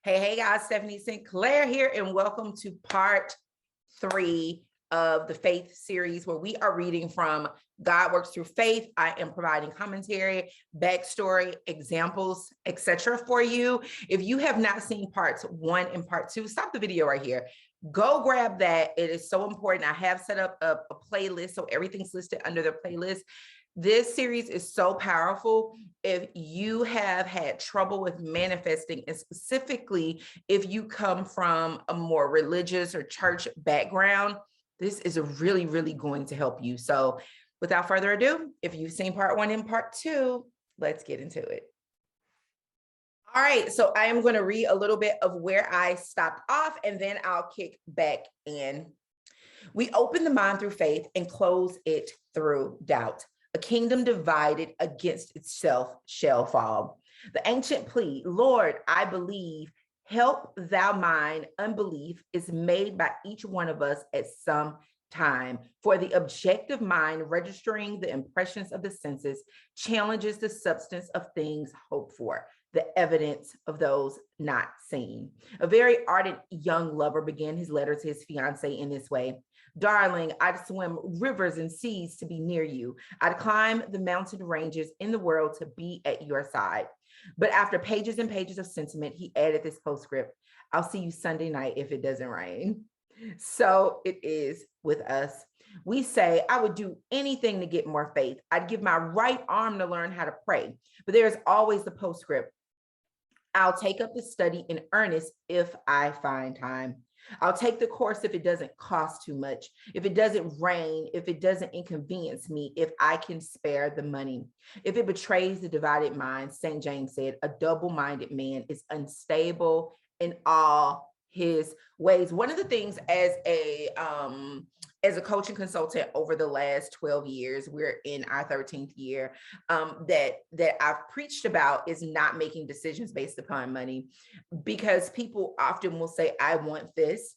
Hey guys, Stephanie Sinclair here, and welcome to part 3 of the faith series where we are reading from God Works Through Faith. I am providing commentary, backstory, examples, etc. for you. If you have not seen parts 1 and part 2, stop the video right here. Go grab that. It is so important. I have set up a playlist, so everything's listed under the playlist. This series is so powerful. If you have had trouble with manifesting, and specifically if you come from a more religious or church background, this is really going to help you. So without further ado, if you've seen part 1 and part 2, let's get into it. All right, so I am going to read a little bit of where I stopped off, and then I'll kick back in. We open the mind through faith and close it through doubt. A kingdom divided against itself shall fall. The ancient plea, Lord, I believe, help thou mine unbelief, is made by each one of us at some time. For the objective mind, registering the impressions of the senses, challenges the substance of things hoped for, the evidence of those not seen. A very ardent young lover began his letter to his fiancée in this way. Darling, I'd swim rivers and seas to be near you. I'd climb the mountain ranges in the world to be at your side. But after pages and pages of sentiment, he added this postscript: I'll see you Sunday night if it doesn't rain. So it is with us. We say, I would do anything to get more faith. I'd give my right arm to learn how to pray. But there's always the postscript: I'll take up the study in earnest if I find time. I'll take the course if it doesn't cost too much, if it doesn't rain, if it doesn't inconvenience me, if I can spare the money. If it betrays the divided mind, St. James said, a double-minded man is unstable in all his ways. One of the things as a coaching consultant over the last 12 years, we're in our 13th year, that I've preached about is not making decisions based upon money, because people often will say, I want this.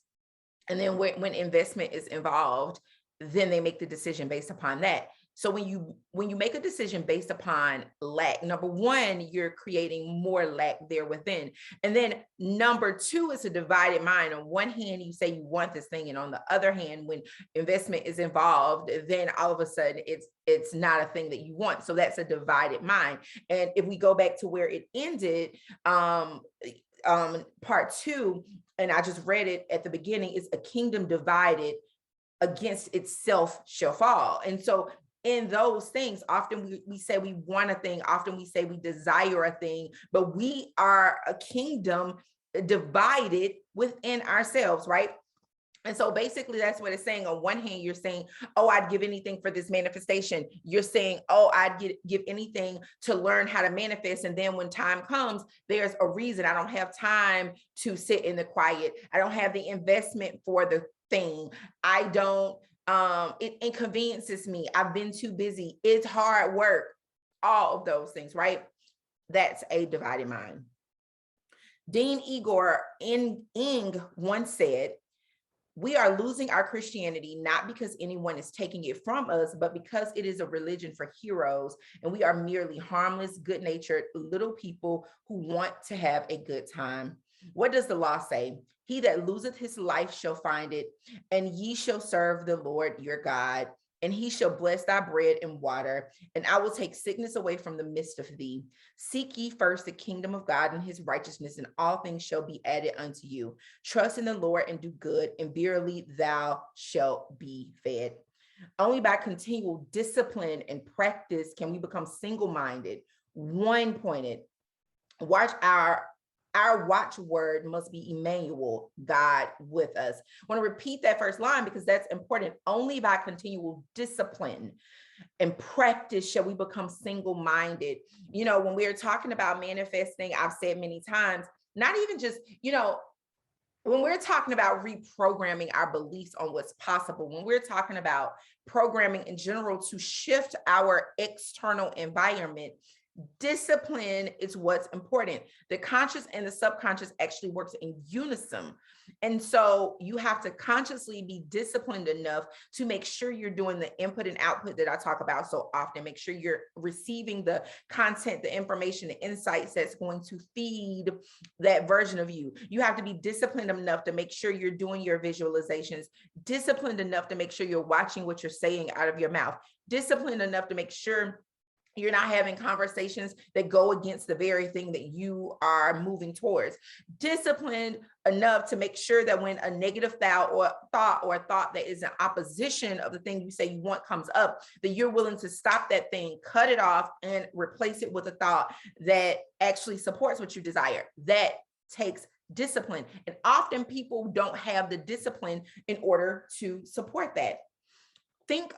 And then when investment is involved, then they make the decision based upon that. So when you make a decision based upon lack, number one, you're creating more lack there within. And then number two, is a divided mind. On one hand, you say you want this thing, and on the other hand, when investment is involved, then all of a sudden it's not a thing that you want. So that's a divided mind. And if we go back to where it ended, part 2, and I just read it at the beginning, is a kingdom divided against itself shall fall. And so in those things, often we say we want a thing, often we say we desire a thing, but we are a kingdom divided within ourselves, right? And so basically that's what it's saying. On one hand, you're saying, oh, I'd give anything for this manifestation. You're saying, oh, I'd give anything to learn how to manifest. And then when time comes, there's a reason. I don't have time to sit in the quiet. I don't have the investment for the thing. I don't, it inconveniences me. I've been too busy. It's hard work. All of those things, right? That's a divided mind. Dean Igor Ing once said, we are losing our Christianity not because anyone is taking it from us, but because it is a religion for heroes, and we are merely harmless, good-natured little people who want to have a good time. What does the law say? He that loseth his life shall find it, and ye shall serve the Lord your God, and he shall bless thy bread and water, and I will take sickness away from the midst of thee. Seek ye first the kingdom of God and his righteousness, and all things shall be added unto you. Trust in the Lord and do good, and verily thou shalt be fed. Only by continual discipline and practice can we become single-minded, one-pointed. Our watchword must be Emmanuel, God with us. I want to repeat that first line because that's important. Only by continual discipline and practice shall we become single-minded. You know, when we're talking about manifesting, I've said many times, not even just, when we're talking about reprogramming our beliefs on what's possible, when we're talking about programming in general to shift our external environment, Discipline is what's important. The conscious and the subconscious actually works in unison. And so you have to consciously be disciplined enough to make sure you're doing the input and output that I talk about so often. Make sure you're receiving the content, the information, the insights that's going to feed that version of you. You have to be disciplined enough to make sure you're doing your visualizations, disciplined enough to make sure you're watching what you're saying out of your mouth, disciplined enough to make sure you're not having conversations that go against the very thing that you are moving towards. Disciplined enough to make sure that when a negative thought or thought that is in opposition of the thing you say you want comes up, that you're willing to stop that thing, cut it off, and replace it with a thought that actually supports what you desire. That takes discipline. And often people don't have the discipline in order to support that. Think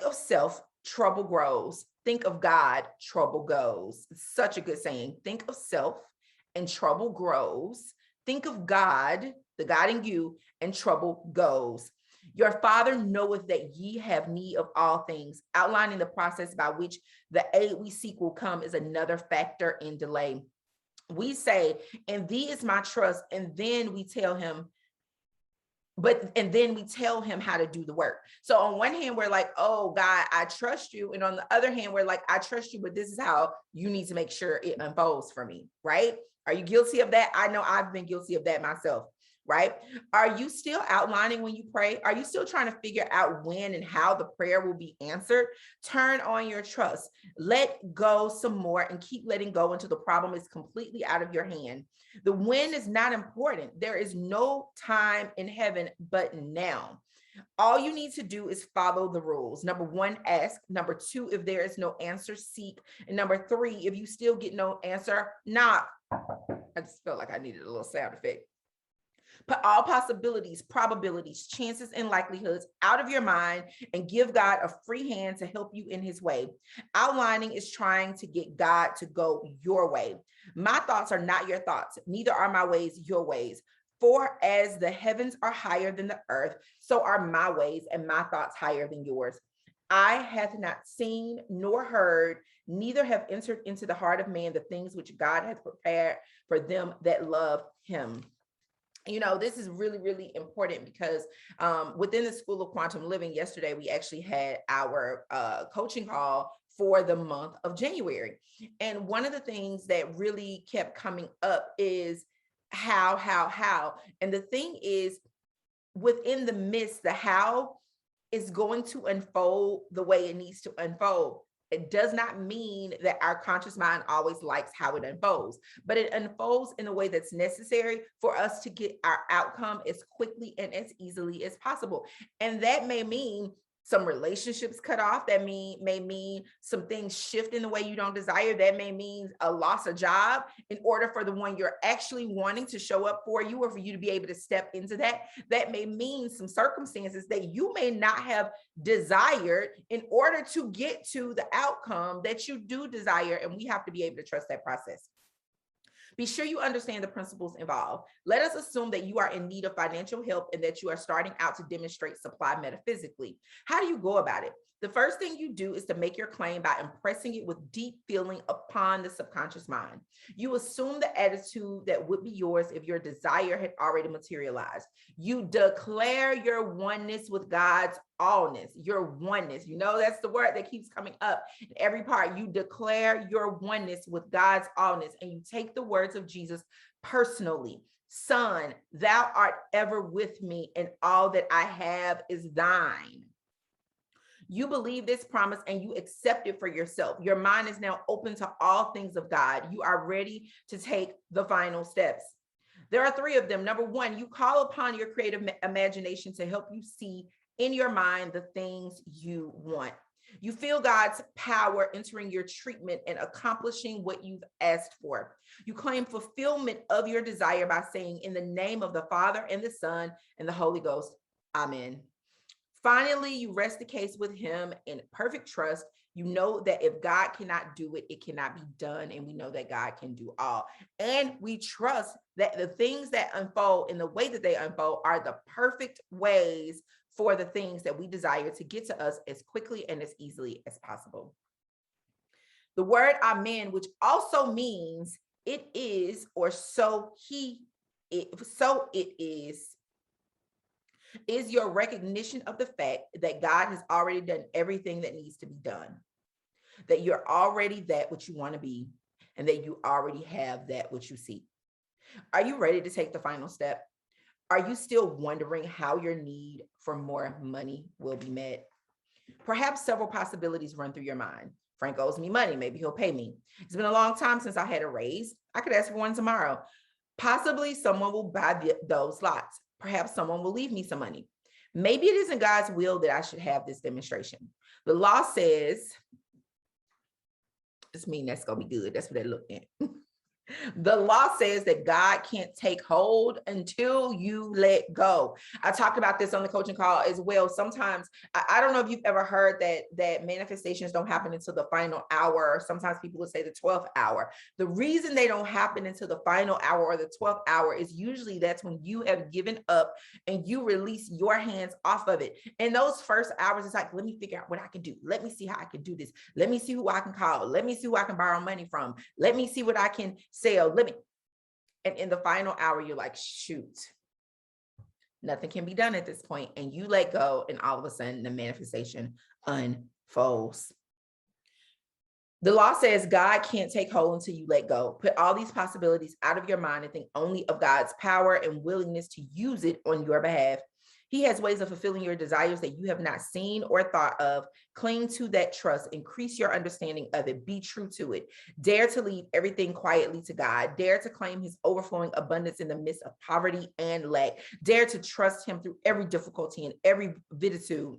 of self, trouble grows. Think of God, trouble goes. It's such a good saying. Think of self and trouble grows. Think of God, the God in you, and trouble goes. Your Father knoweth that ye have need of all things. Outlining the process by which the aid we seek will come is another factor in delay. We say, "In thee is my trust," and then we tell him how to do the work. So on one hand, we're like, "Oh God, I trust you." And on the other hand, we're like, "I trust you, but this is how you need to make sure it unfolds for me," right? Are you guilty of that? I know I've been guilty of that myself, right? Are you still outlining when you pray? Are you still trying to figure out when and how the prayer will be answered? Turn on your trust. Let go some more and keep letting go until the problem is completely out of your hand. The when is not important. There is no time in heaven but now. All you need to do is follow the rules. Number one, ask. Number two, if there is no answer, seek. And number three, if you still get no answer, knock. I just felt like I needed a little sound effect. Put all possibilities, probabilities, chances, and likelihoods out of your mind and give God a free hand to help you in his way. Outlining is trying to get God to go your way. My thoughts are not your thoughts, neither are my ways your ways. For as the heavens are higher than the earth, so are my ways and my thoughts higher than yours. Eye hath not seen nor heard, neither have entered into the heart of man the things which God hath prepared for them that love him. You know, this is really, really important because within the School of Quantum Living, yesterday, we actually had our coaching call for the month of January. And one of the things that really kept coming up is how. And the thing is, within the midst, the how is going to unfold the way it needs to unfold. It does not mean that our conscious mind always likes how it unfolds, but it unfolds in a way that's necessary for us to get our outcome as quickly and as easily as possible. And that may mean some relationships cut off. That may mean some things shift in the way you don't desire. That may mean a loss of job in order for the one you're actually wanting to show up for you, or for you to be able to step into that. That may mean some circumstances that you may not have desired in order to get to the outcome that you do desire. And we have to be able to trust that process. Be sure you understand the principles involved. Let us assume that you are in need of financial help and that you are starting out to demonstrate supply metaphysically. How do you go about it? The first thing you do is to make your claim by impressing it with deep feeling upon the subconscious mind. You assume the attitude that would be yours if your desire had already materialized. You declare your oneness with God's allness, your oneness. You know, that's the word that keeps coming up in every part. You declare your oneness with God's allness, and you take the words of Jesus personally. Son, thou art ever with me, and all that I have is thine. You believe this promise and you accept it for yourself. Your mind is now open to all things of God. You are ready to take the final steps. There are three of them. Number one, you call upon your creative imagination to help you see in your mind the things you want. You feel God's power entering your treatment and accomplishing what you've asked for. You claim fulfillment of your desire by saying, in the name of the Father and the Son and the Holy Ghost, amen. Finally, you rest the case with him in perfect trust. You know that if God cannot do it, it cannot be done. And we know that God can do all. And we trust that the things that unfold in the way that they unfold are the perfect ways for the things that we desire to get to us as quickly and as easily as possible. The word amen, which also means it is, or so it is your recognition of the fact that God has already done everything that needs to be done, that you're already that which you want to be, and that you already have that which you seek. Are you ready to take the final step? Are you still wondering how your need for more money will be met? Perhaps several possibilities run through your mind. Frank owes me money. Maybe he'll pay me. It's been a long time since I had a raise. I could ask for one tomorrow. Possibly someone will buy those lots. Perhaps someone will leave me some money. Maybe it isn't God's will that I should have this demonstration. The law says, this means that's going to be good. That's what they're looking at. The law says that God can't take hold until you let go. I talked about this on the coaching call as well. Sometimes, I don't know if you've ever heard that manifestations don't happen until the final hour, or sometimes people would say the 12th hour. The reason they don't happen until the final hour or the 12th hour is usually that's when you have given up and you release your hands off of it. In those first hours, it's like, let me figure out what I can do. Let me see how I can do this. Let me see who I can call. Let me see who I can borrow money from. Let me see what I can sell. And in the final hour, you're like, shoot, nothing can be done at this point. And you let go, and all of a sudden the manifestation unfolds. The law says God can't take hold until you let go. Put all these possibilities out of your mind and think only of God's power and willingness to use it on your behalf. He has ways of fulfilling your desires that you have not seen or thought of. Cling to that trust. Increase your understanding of it. Be true to it. Dare to leave everything quietly to God. Dare to claim his overflowing abundance in the midst of poverty and lack. Dare to trust him through every difficulty and every vicissitude.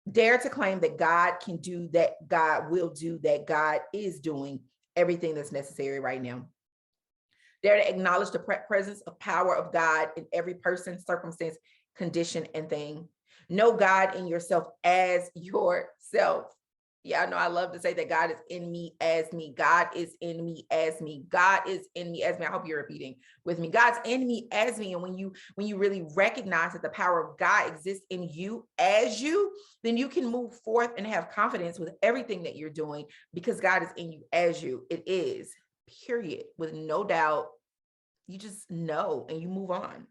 Dare to claim that God can do, that God will do, that God is doing everything that's necessary right now. Dare to acknowledge the presence of power of God in every person, circumstance, condition, and thing. Know God in yourself as yourself. Yeah, I know I love to say that God is in me as me. God is in me as me. God is in me as me. I hope you're repeating with me. God's in me as me. And when you really recognize that the power of God exists in you as you, then you can move forth and have confidence with everything that you're doing because God is in you as you. It is, period, with no doubt. You just know and you move on.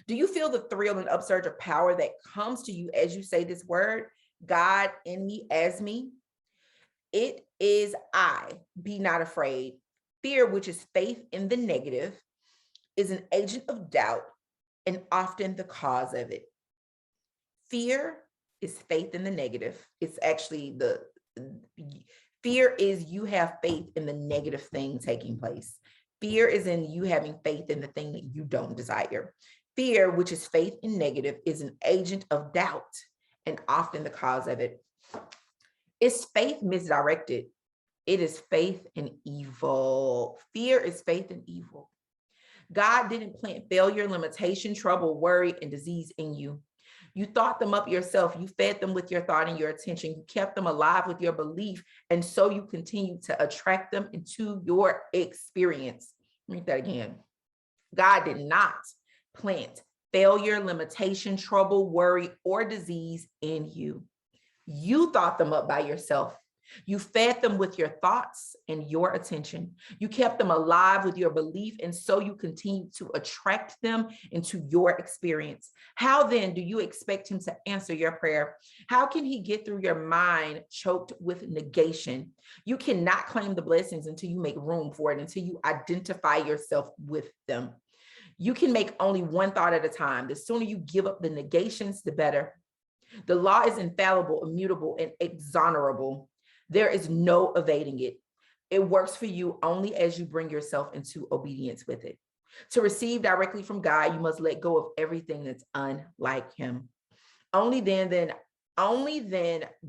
Do you feel the thrill and upsurge of power that comes to you as you say this word? God in me as me. It is I. Be not afraid. Fear, which is faith in the negative, is an agent of doubt and often the cause of it. Fear is faith in the negative. It's actually fear is you have faith in the negative thing taking place. Fear is in you having faith in the thing that you don't desire. Fear, which is faith in negative, is an agent of doubt and often the cause of it. Is faith misdirected? It is faith in evil. Fear is faith in evil. God didn't plant failure, limitation, trouble, worry, and disease in you. You thought them up yourself. You fed them with your thought and your attention. You kept them alive with your belief. And so you continue to attract them into your experience. Read that again. God did not plant failure, limitation, trouble, worry, or disease in you. You thought them up by yourself. You fed them with your thoughts and your attention. You kept them alive with your belief, and so you continue to attract them into your experience. How then do you expect him to answer your prayer? How can he get through your mind choked with negation? You cannot claim the blessings until you make room for it, until you identify yourself with them. You can make only one thought at a time. The sooner you give up the negations, the better. The law is infallible, immutable, and exonerable. There is no evading it. It works for you only as you bring yourself into obedience with it. To receive directly from God, you must let go of everything that's unlike him. Only then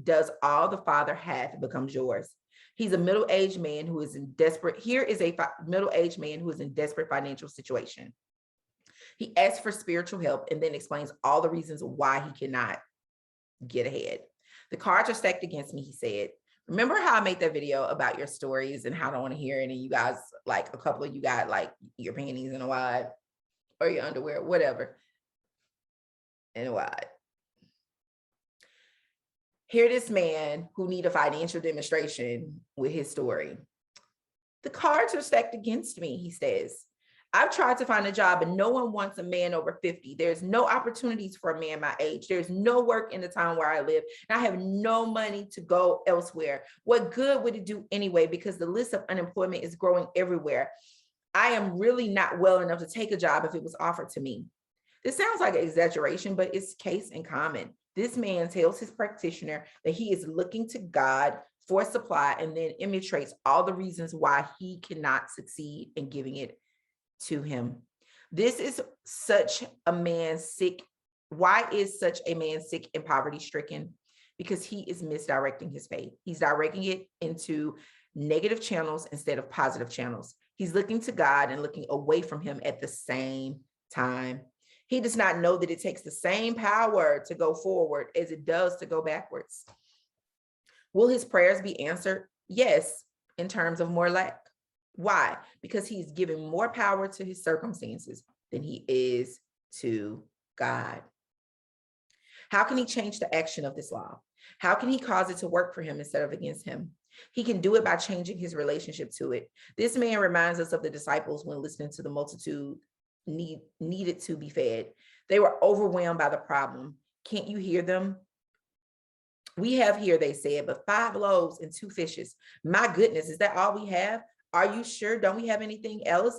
does all the Father hath becomes yours. He's a middle-aged man who is in desperate. Here is a middle-aged man who is in desperate financial situation. He asks for spiritual help and then explains all the reasons why he cannot get ahead. The cards are stacked against me, he said. Remember how I made that video about your stories and how I don't want to hear it, and you guys, like a couple of you got like your panties in a wad or your underwear, whatever, in a wad. Hear this man who need a financial demonstration with his story. The cards are stacked against me, he says. I've tried to find a job and no one wants a man over 50. There's no opportunities for a man my age. There's no work in the town where I live. And I have no money to go elsewhere. What good would it do anyway? Because the list of unemployment is growing everywhere. I am really not well enough to take a job if it was offered to me. This sounds like an exaggeration, but it's case in common. This man tells his practitioner that he is looking to God for supply and then illustrates all the reasons why he cannot succeed in giving it to him. This is such a man sick. Why is such a man sick and poverty stricken? Because he is misdirecting his faith. He's directing it into negative channels instead of positive channels. He's looking to God and looking away from him at the same time. He does not know that it takes the same power to go forward as it does to go backwards. Will his prayers be answered? Yes, in terms of more lack. Why? Because he's giving more power to his circumstances than he is to God. How can he change the action of this law? How can he cause it to work for him instead of against him? He can do it by changing his relationship to it. This man reminds us of the disciples when listening to the multitude needed to be fed. They were overwhelmed by the problem. Can't you hear them? We have here, they said, but 5 loaves and 2 fishes. My goodness, is that all we have? Are you sure? Don't we have anything else?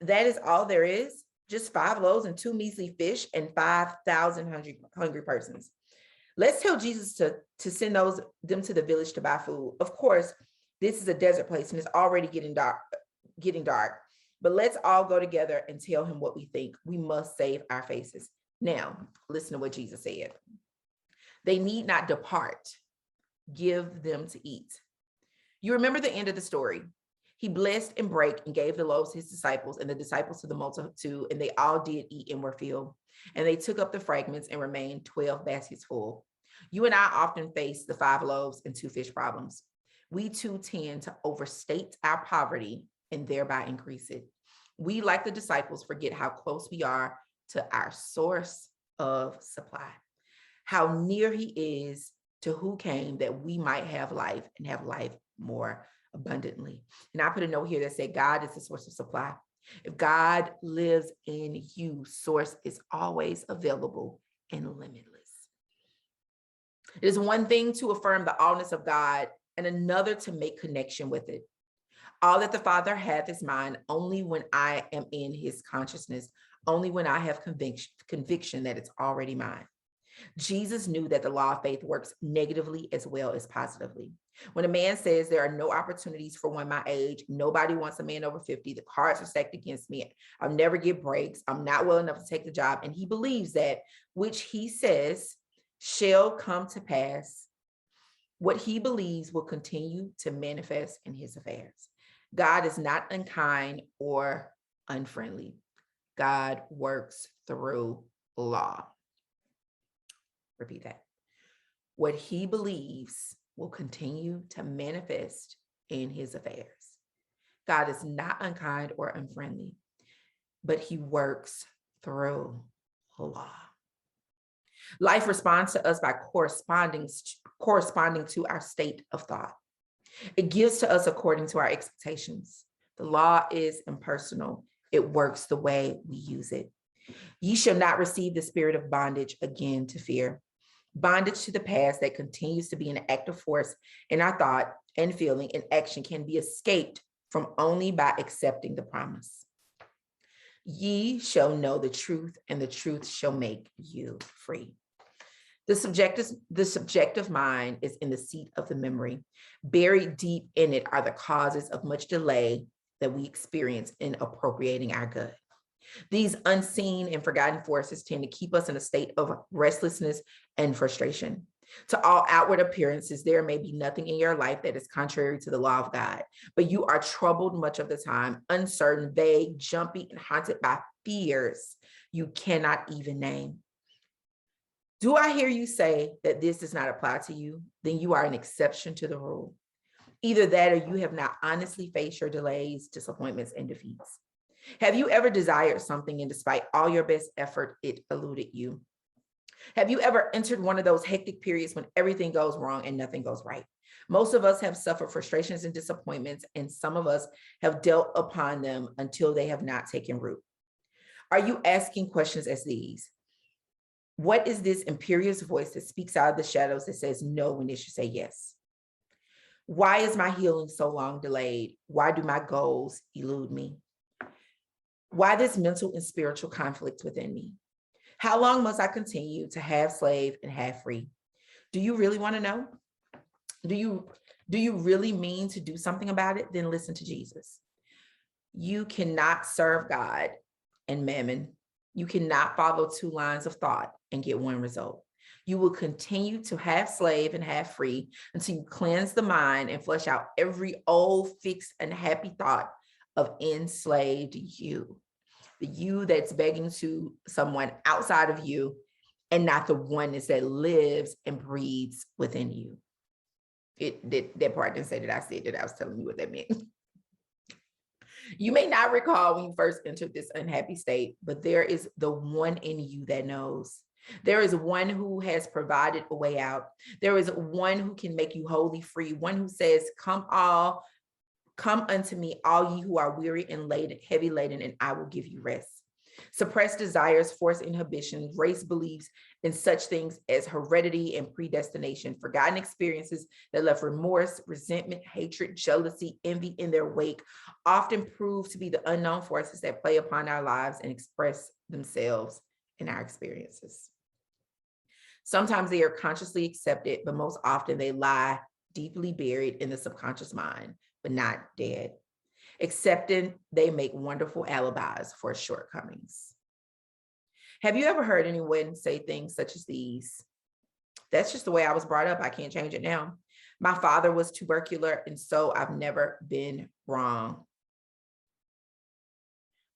That is all there is? Just 5 loaves and 2 measly fish and 5,000 hungry persons. Let's tell Jesus to send them to the village to buy food. Of course, this is a desert place and it's already getting dark. But let's all go together and tell him what we think. We must save our faces. Now, listen to what Jesus said. They need not depart. Give them to eat. You remember the end of the story. He blessed and brake and gave the loaves to his disciples and the disciples to the multitude, and they all did eat and were filled. And they took up the fragments and remained 12 baskets full. You and I often face the 5 loaves and 2 fish problems. We too tend to overstate our poverty and thereby increase it. We, like the disciples, forget how close we are to our source of supply, how near he is to who came that we might have life and have life more abundantly. And I put a note here that said, God is the source of supply. If God lives in you, source is always available and limitless. It is one thing to affirm the allness of God and another to make connection with it. All that the Father hath is mine only when I am in his consciousness, only when I have conviction that it's already mine. Jesus knew that the law of faith works negatively as well as positively. When a man says there are no opportunities for one my age, nobody wants a man over 50, the cards are stacked against me, I'll never get breaks, I'm not well enough to take the job, and he believes that which he says shall come to pass, what he believes will continue to manifest in his affairs. God is not unkind or unfriendly. God works through law. Repeat that. What he believes will continue to manifest in his affairs. God is not unkind or unfriendly, but he works through law. Life responds to us by corresponding to our state of thought. It gives to us according to our expectations. The law is impersonal. It works the way we use it. Ye shall not receive the spirit of bondage again to fear. Bondage to the past that continues to be an active force in our thought and feeling and action can be escaped from only by accepting the promise. Ye shall know the truth, and the truth shall make you free. The subjective mind is in the seat of the memory. Buried deep in it are the causes of much delay that we experience in appropriating our good. These unseen and forgotten forces tend to keep us in a state of restlessness and frustration. To all outward appearances, there may be nothing in your life that is contrary to the law of God, but you are troubled much of the time, uncertain, vague, jumpy, and haunted by fears you cannot even name. Do I hear you say that this does not apply to you? Then you are an exception to the rule. Either that or you have not honestly faced your delays, disappointments, and defeats. Have you ever desired something and despite all your best effort, it eluded you? Have you ever entered one of those hectic periods when everything goes wrong and nothing goes right? Most of us have suffered frustrations and disappointments, and some of us have dealt upon them until they have not taken root. Are you asking questions as these? What is this imperious voice that speaks out of the shadows that says no when it should say yes? Why is my healing so long delayed? Why do my goals elude me? Why this mental and spiritual conflict within me? How long must I continue to have slave and have free? Do you really want to know? Do you really mean to do something about it? Then listen to Jesus. You cannot serve God and mammon. You cannot follow two lines of thought and get one result. You will continue to have slave and have free until you cleanse the mind and flush out every old, fixed, and happy thought of enslaved you. The you that's begging to someone outside of you and not the oneness that lives and breathes within you. That part didn't say that I said that. I was telling you what that meant. You may not recall when you first entered this unhappy state, but there is the one in you that knows. There is one who has provided a way out. There is one who can make you wholly free, one who says, come unto me, all ye who are weary and heavy laden, and I will give you rest. Suppressed desires, forced inhibitions, race beliefs in such things as heredity and predestination, forgotten experiences that left remorse, resentment, hatred, jealousy, envy in their wake, often prove to be the unknown forces that play upon our lives and express themselves in our experiences. Sometimes they are consciously accepted, but most often they lie deeply buried in the subconscious mind, but not dead. Accepted, they make wonderful alibis for shortcomings. Have you ever heard anyone say things such as these? That's just the way I was brought up. I can't change it now. My father was tubercular, and so I've never been wrong.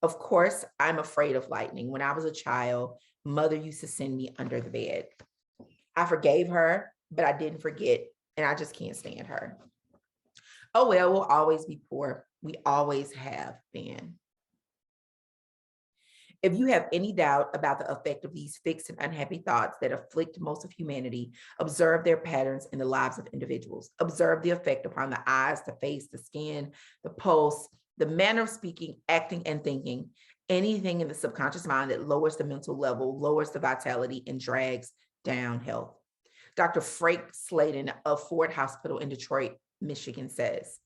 Of course, I'm afraid of lightning. When I was a child, mother used to send me under the bed. I forgave her, but I didn't forget, and I just can't stand her. Oh, well, we'll always be poor. We always have been. If you have any doubt about the effect of these fixed and unhappy thoughts that afflict most of humanity, observe their patterns in the lives of individuals. Observe the effect upon the eyes, the face, the skin, the pulse, the manner of speaking, acting, and thinking. Anything in the subconscious mind that lowers the mental level, lowers the vitality, and drags down health. Dr. Frank Sladen of Ford Hospital in Detroit, Michigan says,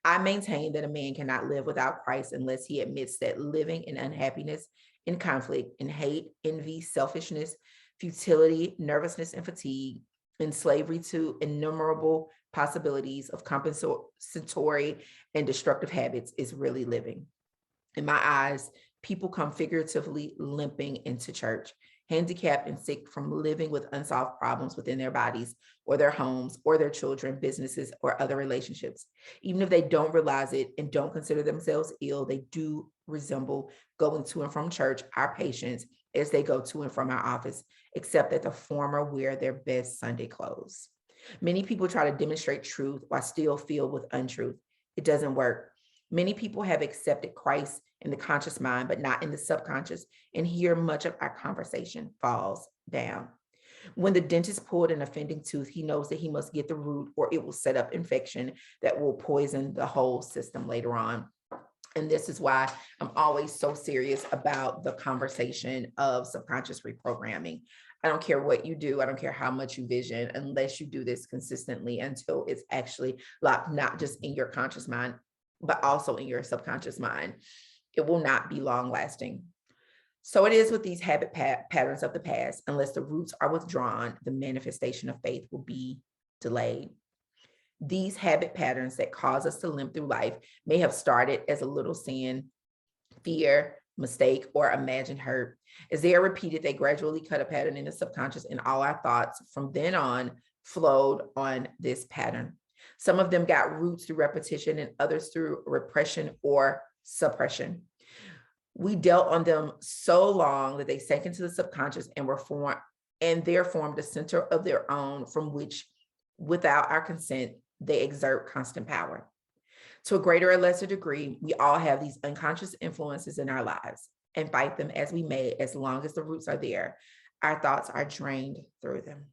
I maintain that a man cannot live without Christ unless he admits that living in unhappiness, in conflict, in hate, envy, selfishness, futility, nervousness, and fatigue, in slavery to innumerable possibilities of compensatory and destructive habits is really living. In my eyes, people come figuratively limping into church, handicapped and sick from living with unsolved problems within their bodies or their homes or their children, businesses, or other relationships. Even if they don't realize it and don't consider themselves ill, they do resemble going to and from church, our patients, as they go to and from our office, except that the former wear their best Sunday clothes. Many people try to demonstrate truth while still filled with untruth. It doesn't work. Many people have accepted Christ in the conscious mind, but not in the subconscious, and here much of our conversation falls down. When the dentist pulled an offending tooth, he knows that he must get the root or it will set up infection that will poison the whole system later on. And this is why I'm always so serious about the conversation of subconscious reprogramming. I don't care what you do. I don't care how much you vision, unless you do this consistently until it's actually locked, not just in your conscious mind, but also in your subconscious mind. It will not be long lasting. So it is with these habit patterns of the past. Unless the roots are withdrawn, the manifestation of faith will be delayed. These habit patterns that cause us to limp through life may have started as a little sin, fear, mistake, or imagined hurt. As they are repeated, they gradually cut a pattern in the subconscious, and all our thoughts from then on flowed on this pattern. Some of them got roots through repetition and others through repression or suppression. We dealt on them so long that they sank into the subconscious and were formed, and there formed a center of their own from which, without our consent, they exert constant power. To a greater or lesser degree, we all have these unconscious influences in our lives and fight them as we may, as long as the roots are there. our thoughts are drained through them.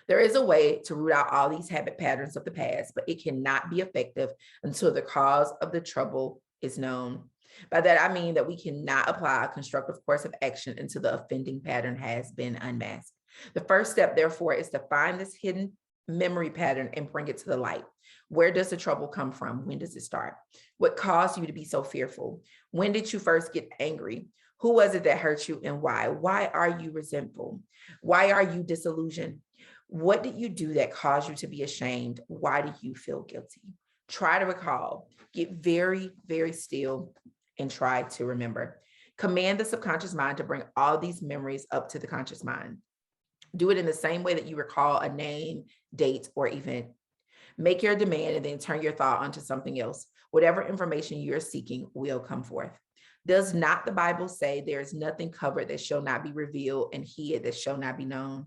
There is a way to root out all these habit patterns of the past, but it cannot be effective until the cause of the trouble is known. By that, I mean that we cannot apply a constructive course of action until the offending pattern has been unmasked. The first step, therefore, is to find this hidden memory pattern and bring it to the light. Where does the trouble come from? When does it start? What caused you to be so fearful? When did you first get angry? Who was it that hurt you and why? Why are you resentful? Why are you disillusioned? What did you do that caused you to be ashamed? Why do you feel guilty? Try to recall. Get very, very still and try to remember. Command the subconscious mind to bring all these memories up to the conscious mind. Do it in the same way that you recall a name, date, or event. Make your demand and then turn your thought onto something else. Whatever information you're seeking will come forth. Does not the Bible say there is nothing covered that shall not be revealed and hid that shall not be known?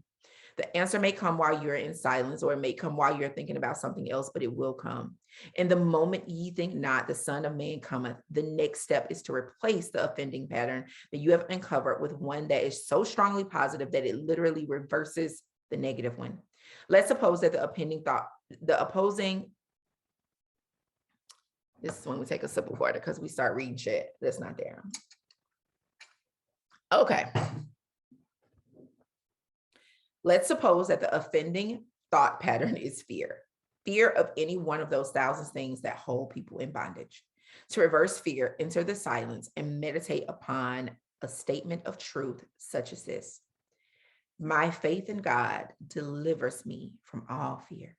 The answer may come while you're in silence, or it may come while you're thinking about something else, but it will come. In the moment ye think not, the Son of Man cometh. The next step is to replace the offending pattern that you have uncovered with one that is so strongly positive that it literally reverses the negative one. Let's suppose that the opposing, this is when we take a sip of water because we start reading shit that's not there. Okay. Let's suppose that the offending thought pattern is fear. Fear of any one of those thousand things that hold people in bondage. To reverse fear, enter the silence and meditate upon a statement of truth such as this. My faith in God delivers me from all fear.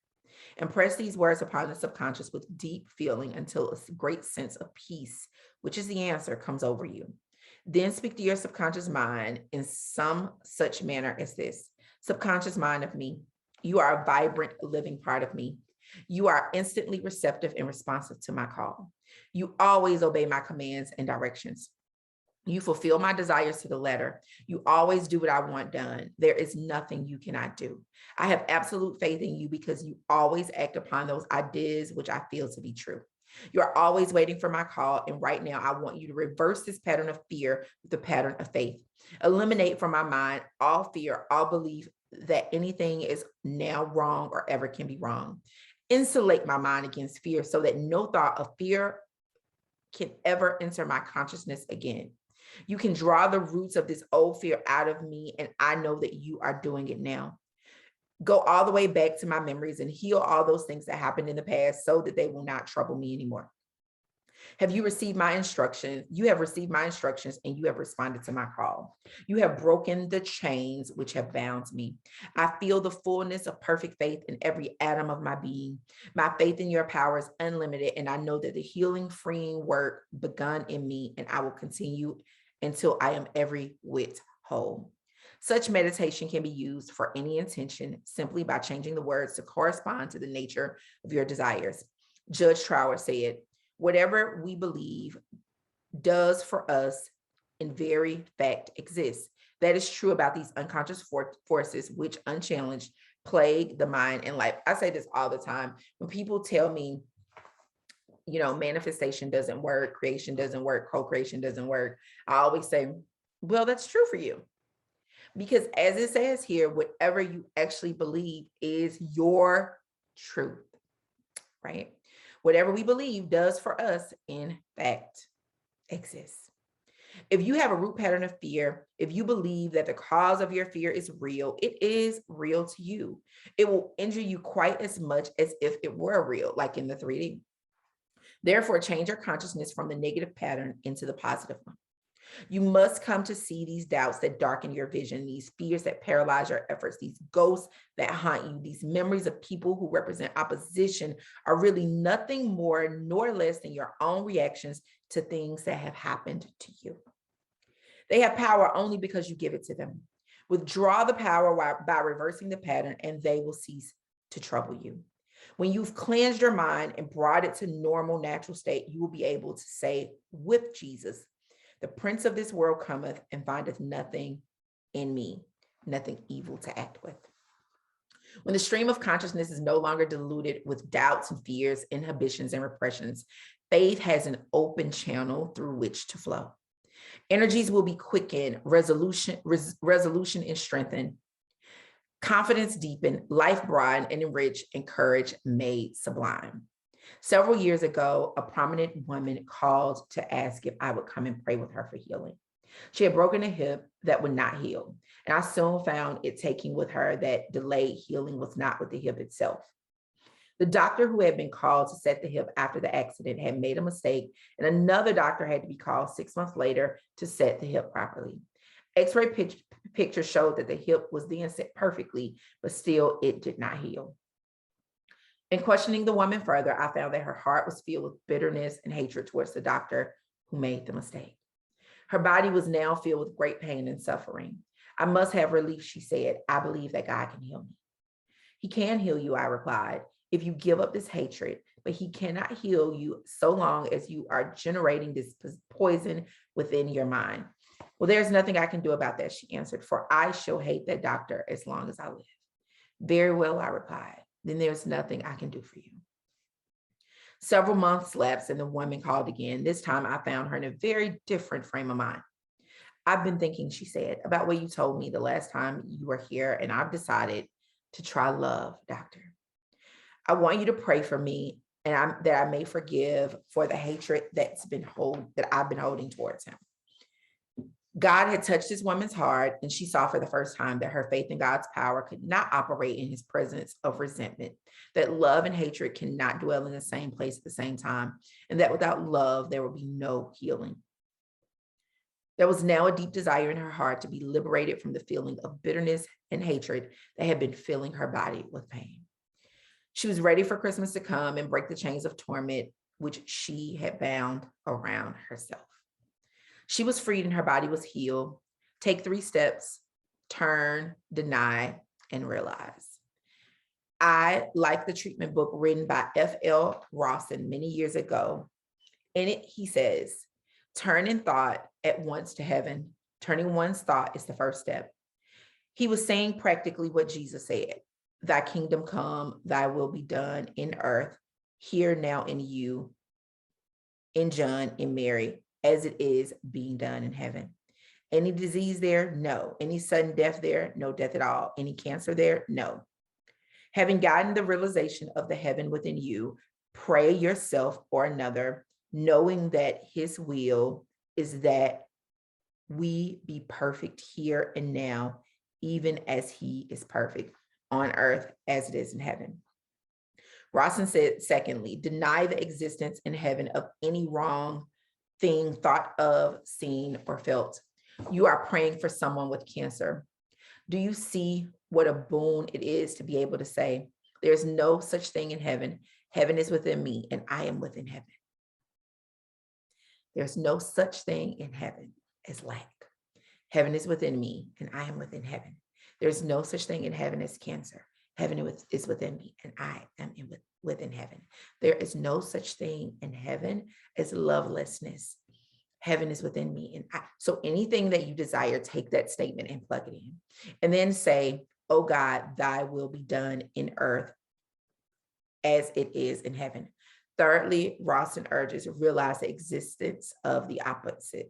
Impress these words upon the subconscious with deep feeling until a great sense of peace, which is the answer, comes over you. Then speak to your subconscious mind in some such manner as this. Subconscious mind of me, you are a vibrant, living part of me. You are instantly receptive and responsive to my call. You always obey my commands and directions. You fulfill my desires to the letter. You always do what I want done. There is nothing you cannot do. I have absolute faith in you because you always act upon those ideas which I feel to be true. You are always waiting for my call, and right now I want you to reverse this pattern of fear with the pattern of faith. Eliminate from my mind all fear, all belief that anything is now wrong or ever can be wrong. Insulate my mind against fear so that no thought of fear can ever enter my consciousness again. You can draw the roots of this old fear out of me, and I know that you are doing it now. Go all the way back to my memories and heal all those things that happened in the past so that they will not trouble me anymore. Have you received my instructions? You have received my instructions and you have responded to my call. You have broken the chains which have bound me. I feel the fullness of perfect faith in every atom of my being. My faith in your power is unlimited, and I know that the healing, freeing work begun in me, and I will continue until I am every whit whole. Such meditation can be used for any intention simply by changing the words to correspond to the nature of your desires. Judge Trower said, whatever we believe does for us in very fact exists. That is true about these unconscious forces which unchallenged plague the mind and life. I say this all the time. When people tell me, manifestation doesn't work, creation doesn't work, co-creation doesn't work, I always say, well, that's true for you. Because as it says here, whatever you actually believe is your truth, right? Whatever we believe does for us, in fact, exists. If you have a root pattern of fear, if you believe that the cause of your fear is real, it is real to you. It will injure you quite as much as if it were real, like in the 3D. Therefore, change your consciousness from the negative pattern into the positive one. You must come to see these doubts that darken your vision, these fears that paralyze your efforts, these ghosts that haunt you, these memories of people who represent opposition are really nothing more nor less than your own reactions to things that have happened to you. They have power only because you give it to them. Withdraw the power by reversing the pattern, and they will cease to trouble you. When you've cleansed your mind and brought it to normal, natural state, you will be able to say with Jesus, the prince of this world cometh and findeth nothing in me, nothing evil to act with. When the stream of consciousness is no longer diluted with doubts and fears, inhibitions and repressions, faith has an open channel through which to flow. Energies will be quickened, resolution is strengthened, confidence deepened, life broadened and enriched, and courage made sublime. Several years ago, a prominent woman called to ask if I would come and pray with her for healing. She had broken a hip that would not heal, and I soon found it taking with her that delayed healing was not with the hip itself. The doctor who had been called to set the hip after the accident had made a mistake, and another doctor had to be called 6 months later to set the hip properly. X-ray pictures showed that the hip was then set perfectly, but still it did not heal. In questioning the woman further, I found that her heart was filled with bitterness and hatred towards the doctor who made the mistake. Her body was now filled with great pain and suffering. I must have relief, she said. I believe that God can heal me. He can heal you, I replied, if you give up this hatred, but he cannot heal you so long as you are generating this poison within your mind. Well, there's nothing I can do about that, she answered, for I shall hate that doctor as long as I live. Very well, I replied, then there's nothing I can do for you. Several months lapsed and the woman called again. This time I found her in a very different frame of mind. I've been thinking, she said, about what you told me the last time you were here, and I've decided to try love, doctor. I want you to pray for me and that I may forgive for the hatred that I've been holding towards him. God had touched this woman's heart, and she saw for the first time that her faith in God's power could not operate in his presence of resentment, that love and hatred cannot dwell in the same place at the same time, and that without love, there will be no healing. There was now a deep desire in her heart to be liberated from the feeling of bitterness and hatred that had been filling her body with pain. She was ready for Christmas to come and break the chains of torment which she had bound around herself. She was freed and her body was healed. Take 3 steps, turn, deny, and realize. I like the treatment book written by F.L. Rawson many years ago. In it, he says, turn in thought at once to heaven. Turning one's thought is the first step. He was saying practically what Jesus said. Thy kingdom come, thy will be done in earth, here now in you, in John, in Mary, as it is being done in heaven. Any disease there? No. Any sudden death there? No death at all. Any cancer there? No. Having gotten the realization of the heaven within you, pray yourself or another, knowing that his will is that we be perfect here and now, even as he is perfect on earth as it is in heaven. Rawson said, secondly, deny the existence in heaven of any wrong thing thought of, seen, or felt. You are praying for someone with cancer. Do you see what a boon it is to be able to say, there's no such thing in heaven. Heaven is within me and I am within heaven. There's no such thing in heaven as lack. Heaven is within me and I am within heaven. There's no such thing in heaven as cancer. Heaven is within me and I am within heaven. There is no such thing in heaven as lovelessness. Heaven is within me and I. So anything that you desire, take that statement and plug it in. And then say, oh God, thy will be done in earth as it is in heaven. Thirdly, Rawson urges, realize the existence of the opposite.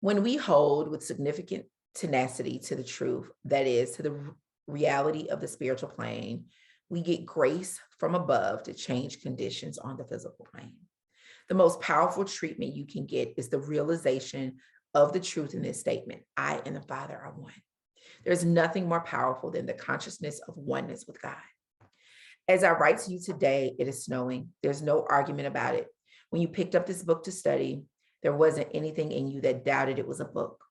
When we hold with significant tenacity to the truth, that is, to the reality of the spiritual plane, we get grace from above to change conditions on the physical plane. The most powerful treatment you can get is the realization of the truth in this statement. I and the Father are one. There's nothing more powerful than the consciousness of oneness with God. As I write to you today, it is snowing. There's no argument about it. When you picked up this book to study, there wasn't anything in you that doubted it was a book.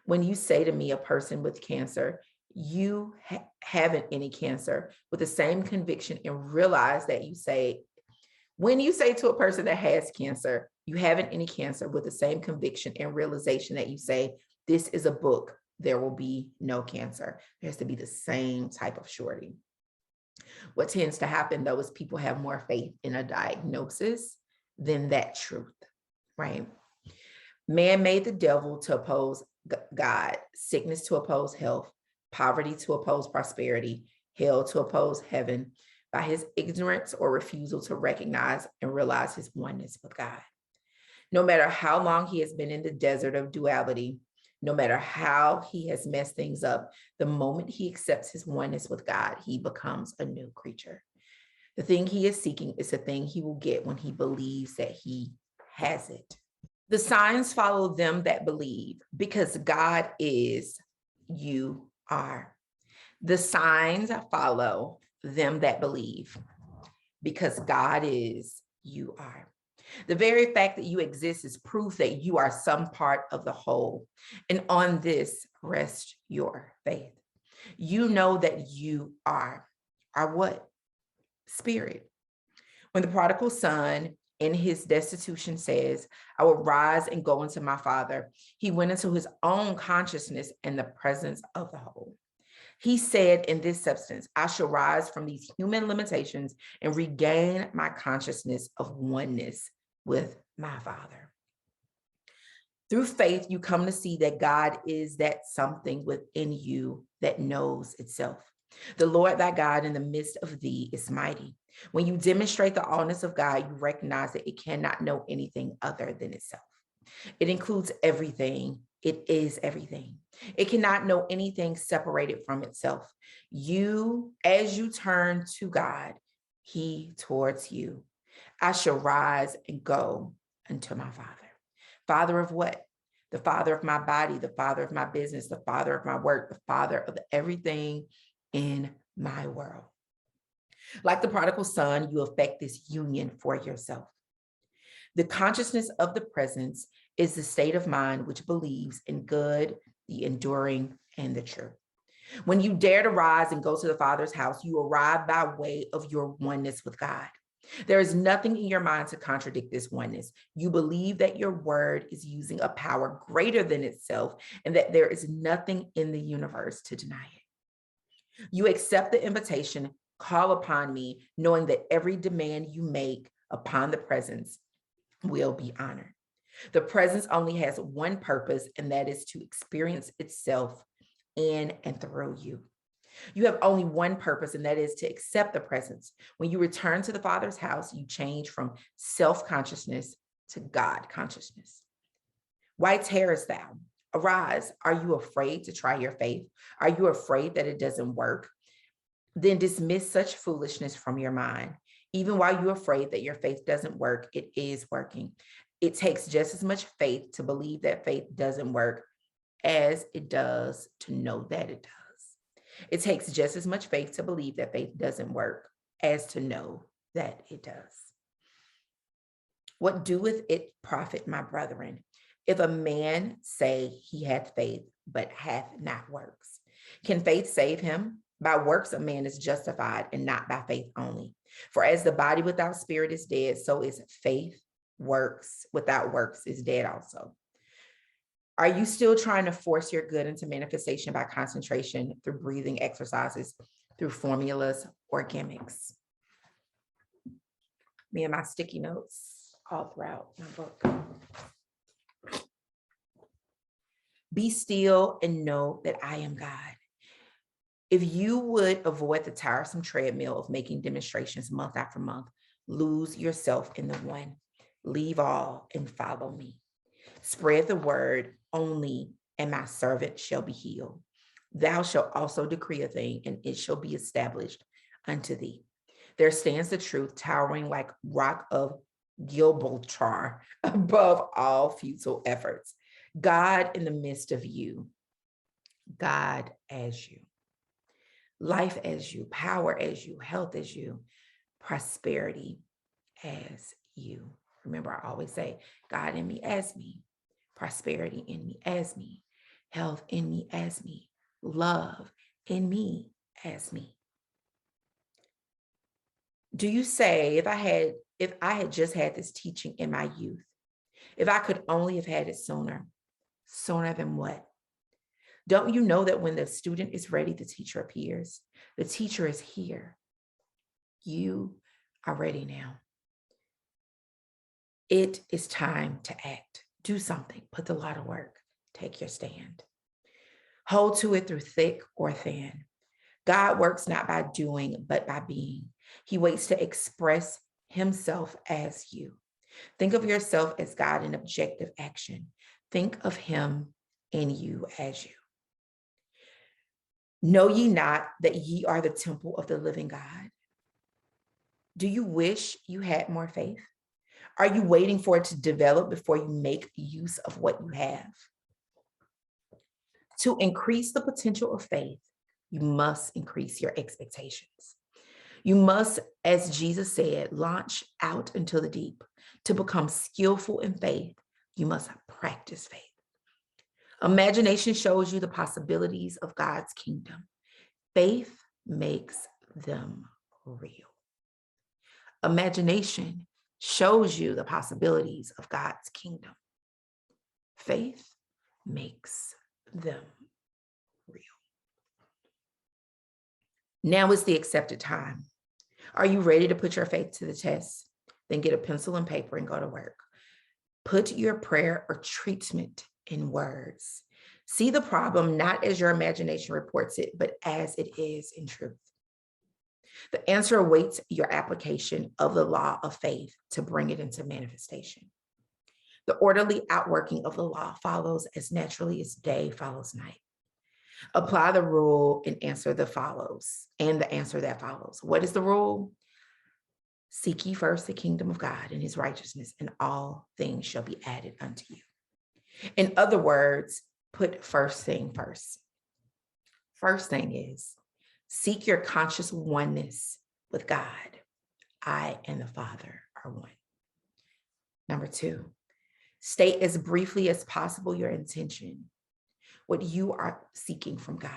When you say to me, a person with cancer, you haven't any cancer, with the same conviction and realize that you say, when you say to a person that has cancer, you haven't any cancer, with the same conviction and realization that you say, this is a book, there will be no cancer. There has to be the same type of surety. What tends to happen though is people have more faith in a diagnosis than that truth, right? Man made the devil to oppose God, sickness to oppose health, poverty to oppose prosperity, hell to oppose heaven, by his ignorance or refusal to recognize and realize his oneness with God. No matter how long he has been in the desert of duality, no matter how he has messed things up, the moment he accepts his oneness with God, he becomes a new creature. The thing he is seeking is the thing he will get when he believes that he has it. The signs follow them that believe, because God is, you are. The signs follow them that believe, because God is, you are. The very fact that you exist is proof that you are some part of the whole. And on this rests your faith. You know that you are what? Spirit. When the prodigal son in his destitution says, I will rise and go into my father, he went into his own consciousness and the presence of the whole. He said in this substance, I shall rise from these human limitations and regain my consciousness of oneness with my Father. Through faith, you come to see that God is that something within you that knows itself. The Lord thy God in the midst of thee is mighty. When you demonstrate the allness of God, you recognize that it cannot know anything other than itself. It includes everything. It is everything. It cannot know anything separated from itself. You, as you turn to God, he towards you. I shall rise and go unto my Father. Father of what? The Father of my body, the Father of my business, the Father of my work, the Father of everything in my world. Like the prodigal son, you affect this union for yourself. The consciousness of the presence is the state of mind which believes in good, the enduring, and the true. When you dare to rise and go to the Father's house, you arrive by way of your oneness with God. There is nothing in your mind to contradict this oneness. You believe that your word is using a power greater than itself and that there is nothing in the universe to deny it. You accept the invitation, call upon me, knowing that every demand you make upon the presence will be honored. The presence only has one purpose, and that is to experience itself in and through you. You have only one purpose, and that is to accept the presence. When you return to the Father's house, you change from self-consciousness to God consciousness. Why tarest thou? Arise. Are you afraid to try your faith? Are you afraid that it doesn't work? Then dismiss such foolishness from your mind. Even while you're afraid that your faith doesn't work, it is working. It takes just as much faith to believe that faith doesn't work as it does to know that it does. It takes just as much faith to believe that faith doesn't work as to know that it does. What doeth it profit, my brethren, if a man say he hath faith, but hath not works? Can faith save him? By works a man is justified, and not by faith only. For as the body without spirit is dead, so is faith without works is dead also. Are you still trying to force your good into manifestation by concentration, through breathing exercises, through formulas or gimmicks? Me and my sticky notes all throughout my book. Be still and know that I am God. If you would avoid the tiresome treadmill of making demonstrations month after month, lose yourself in the one. Leave all and follow me. Spread the word only, and my servant shall be healed. Thou shalt also decree a thing, and it shall be established unto thee. There stands the truth, towering like rock of Gibraltar above all futile efforts. God in the midst of you. God as you. Life as you, power as you, health as you, prosperity as you. Remember, I always say, God in me as me, prosperity in me as me, health in me as me, love in me as me. Do you say, if I had just had this teaching in my youth, if I could only have had it sooner than what? Don't you know that when the student is ready, the teacher appears? The teacher is here. You are ready now. It is time to act. Do something. Put the lot of work. Take your stand. Hold to it through thick or thin. God works not by doing, but by being. He waits to express himself as you. Think of yourself as God in objective action. Think of him and you as you. Know ye not that ye are the temple of the living God? Do you wish you had more faith? Are you waiting for it to develop before you make use of what you have? To increase the potential of faith, you must increase your expectations. You must, as Jesus said, launch out into the deep. To become skillful in faith, you must practice faith. Imagination shows you the possibilities of God's kingdom. Faith makes them real. Imagination shows you the possibilities of God's kingdom. Faith makes them real. Now is the accepted time. Are you ready to put your faith to the test? Then get a pencil and paper and go to work. Put your prayer or treatment in words. See the problem not as your imagination reports it, but as it is in truth. The answer awaits your application of the law of faith to bring it into manifestation. The orderly outworking of the law follows as naturally as day follows night. Apply the rule and answer that follows. What is the rule? Seek ye first the kingdom of God and his righteousness, and all things shall be added unto you. In other words, put first thing first. First thing is, seek your conscious oneness with God. I and the Father are one. Number 2, state as briefly as possible your intention, what you are seeking from God.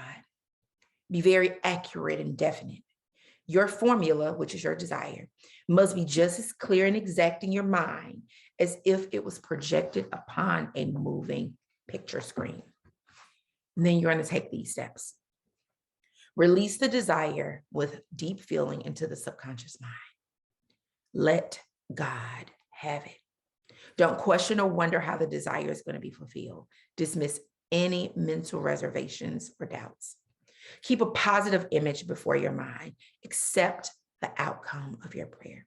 Be very accurate and definite. Your formula, which is your desire, must be just as clear and exact in your mind as if it was projected upon a moving picture screen. And then you're going to take these steps. Release the desire with deep feeling into the subconscious mind. Let God have it. Don't question or wonder how the desire is going to be fulfilled. Dismiss any mental reservations or doubts. Keep a positive image before your mind. Accept the outcome of your prayer.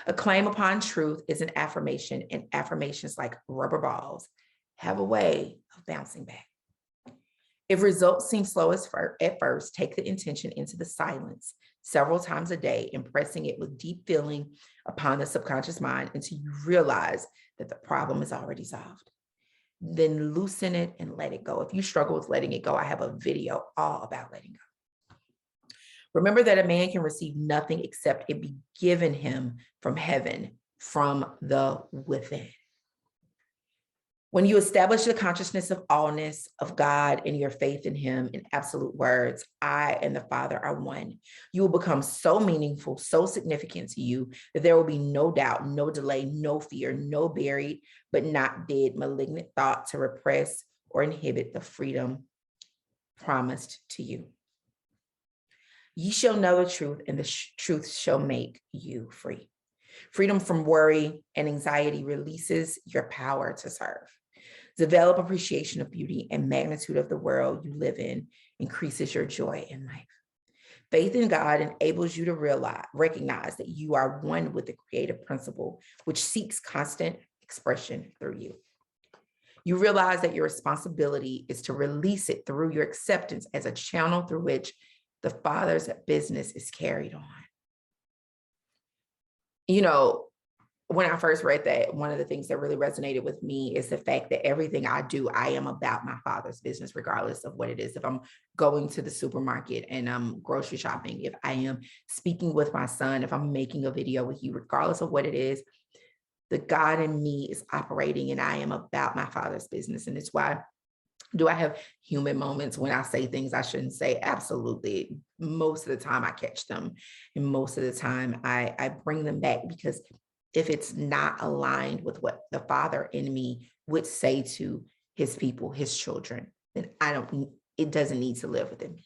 A claim upon truth is an affirmation, and affirmations, like rubber balls, have a way of bouncing back. If results seem slow at first, take the intention into the silence several times a day, impressing it with deep feeling upon the subconscious mind until you realize that the problem is already solved. Then loosen it and let it go. If you struggle with letting it go, I have a video all about letting go. Remember that a man can receive nothing except it be given him from heaven, from the within. When you establish the consciousness of allness of God and your faith in him in absolute words, I and the Father are one, you will become so meaningful, so significant to you that there will be no doubt, no delay, no fear, no buried but not dead malignant thought to repress or inhibit the freedom promised to you. Ye shall know the truth, and the truth shall make you free. Freedom from worry and anxiety releases your power to serve. Develop appreciation of beauty and magnitude of the world you live in, increases your joy in life. Faith in God enables you to recognize that you are one with the creative principle, which seeks constant expression through you. You realize that your responsibility is to release it through your acceptance as a channel through which the Father's business is carried on. You know, when I first read that, one of the things that really resonated with me is the fact that everything I do, I am about my Father's business, regardless of what it is. If I'm going to the supermarket and I'm grocery shopping, if I am speaking with my son, if I'm making a video with you, regardless of what it is, the God in me is operating and I am about my Father's business. And it's why, do I have human moments when I say things I shouldn't say? Absolutely. Most of the time I catch them. And most of the time I bring them back, because if it's not aligned with what the Father in me would say to his people, his children, then it doesn't need to live within me.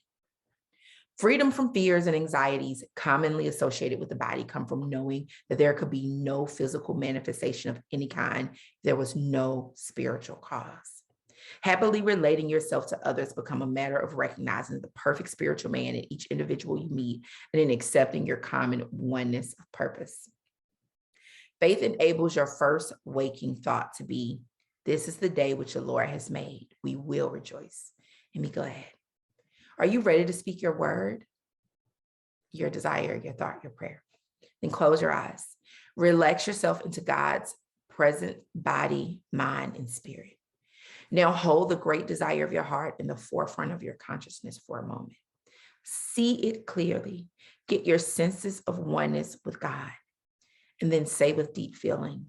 Freedom from fears and anxieties commonly associated with the body come from knowing that there could be no physical manifestation of any kind if there was no spiritual cause. Happily relating yourself to others become a matter of recognizing the perfect spiritual man in each individual you meet, and in accepting your common oneness of purpose. Faith enables your first waking thought to be, this is the day which the Lord has made. We will rejoice and be glad. Are you ready to speak your word, your desire, your thought, your prayer? Then close your eyes. Relax yourself into God's present body, mind, and spirit. Now hold the great desire of your heart in the forefront of your consciousness for a moment. See it clearly. Get your senses of oneness with God. And then say with deep feeling,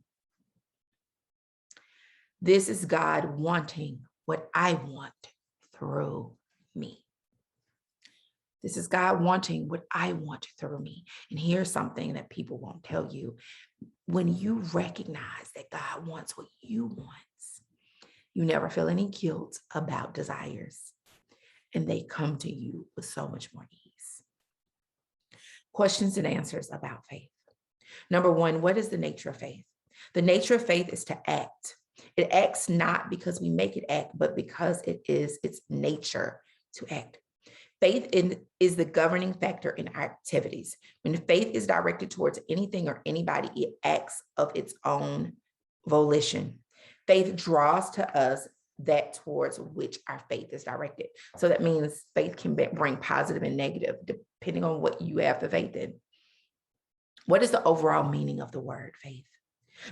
this is God wanting what I want through me. This is God wanting what I want through me. And here's something that people won't tell you. When you recognize that God wants what you want, you never feel any guilt about desires, and they come to you with so much more ease. Questions and answers about faith. Number one, what is the nature of faith? The nature of faith is to act. It acts not because we make it act, but because it is its nature to act. Faith is the governing factor in our activities. When faith is directed towards anything or anybody, it acts of its own volition. Faith draws to us that towards which our faith is directed. So that means faith can bring positive and negative depending on what you have the faith in. What is the overall meaning of the word faith?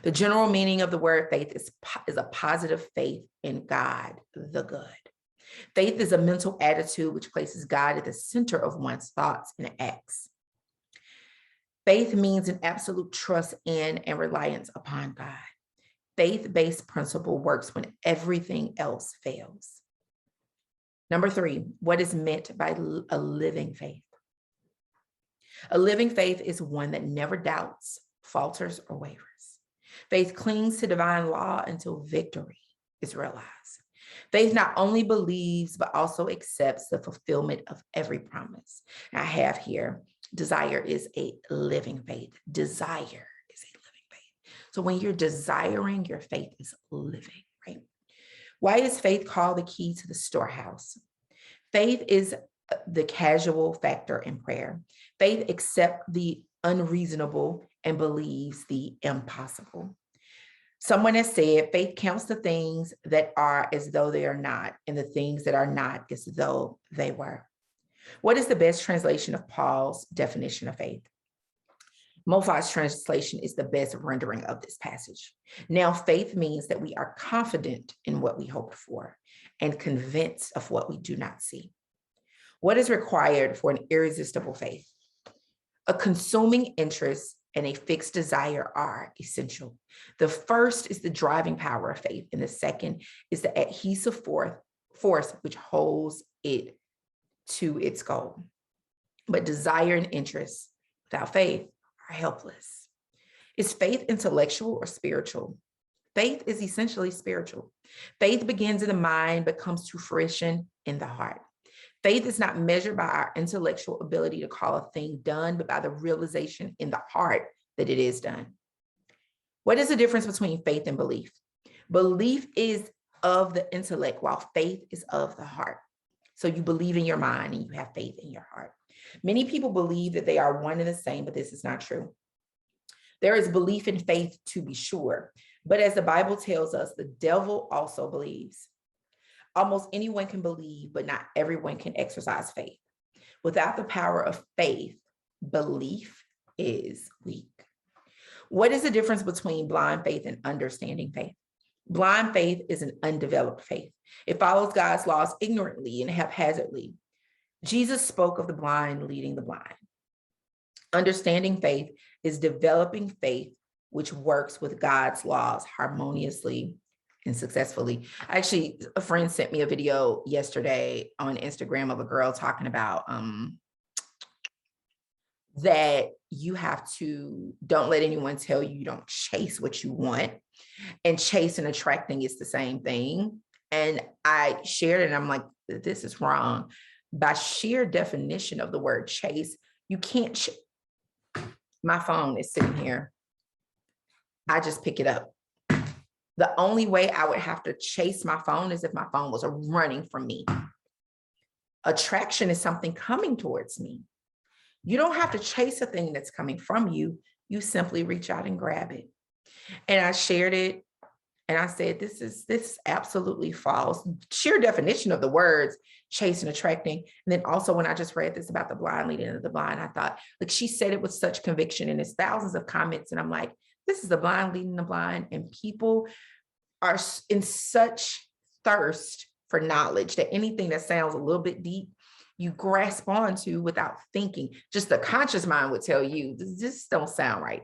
The general meaning of the word faith is a positive faith in God, the good. Faith is a mental attitude which places God at the center of one's thoughts and acts. Faith means an absolute trust in and reliance upon God. Faith-based principle works when everything else fails. Number three, what is meant by a living faith? A living faith is one that never doubts, falters, or wavers. Faith clings to divine law until victory is realized. Faith not only believes, but also accepts the fulfillment of every promise. I have here, desire is a living faith. Desire is a living faith. So when you're desiring, your faith is living, right? Why is faith called the key to the storehouse? Faith is the casual factor in prayer. Faith accepts the unreasonable and believes the impossible. Someone has said, faith counts the things that are as though they are not, and the things that are not as though they were. What is the best translation of Paul's definition of faith? Moffat's translation is the best rendering of this passage. Now, faith means that we are confident in what we hope for and convinced of what we do not see. What is required for an irresistible faith? A consuming interest and a fixed desire are essential. The first is the driving power of faith, and the second is the adhesive force which holds it to its goal. But desire and interest without faith are helpless. Is faith intellectual or spiritual? Faith is essentially spiritual. Faith begins in the mind but comes to fruition in the heart. Faith is not measured by our intellectual ability to call a thing done, but by the realization in the heart that it is done. What is the difference between faith and belief? Belief is of the intellect, while faith is of the heart. So you believe in your mind and you have faith in your heart. Many people believe that they are one and the same, but this is not true. There is belief in faith, to be sure, but as the Bible tells us, the devil also believes. Almost anyone can believe, but not everyone can exercise faith. Without the power of faith, belief is weak. What is the difference between blind faith and understanding faith? Blind faith is an undeveloped faith. It follows God's laws ignorantly and haphazardly. Jesus spoke of the blind leading the blind. Understanding faith is developing faith which works with God's laws harmoniously and successfully. Actually, a friend sent me a video yesterday on Instagram of a girl talking about that you have to, don't let anyone tell you don't chase what you want, and chase and attracting is the same thing. And I shared it and I'm like, this is wrong. By sheer definition of the word chase, you can't, my phone is sitting here. I just pick it up. The only way I would have to chase my phone is if my phone was running from me. Attraction is something coming towards me. You don't have to chase a thing that's coming from you. You simply reach out and grab it. And I shared it and I said, this is absolutely false. Sheer definition of the words chase and attracting. And then also when I just read this about the blind leading to the blind, I thought, like, she said it with such conviction, and there's thousands of comments. And I'm like, this is the blind leading the blind. And people are in such thirst for knowledge that anything that sounds a little bit deep, you grasp onto without thinking. Just the conscious mind would tell you, this don't sound right.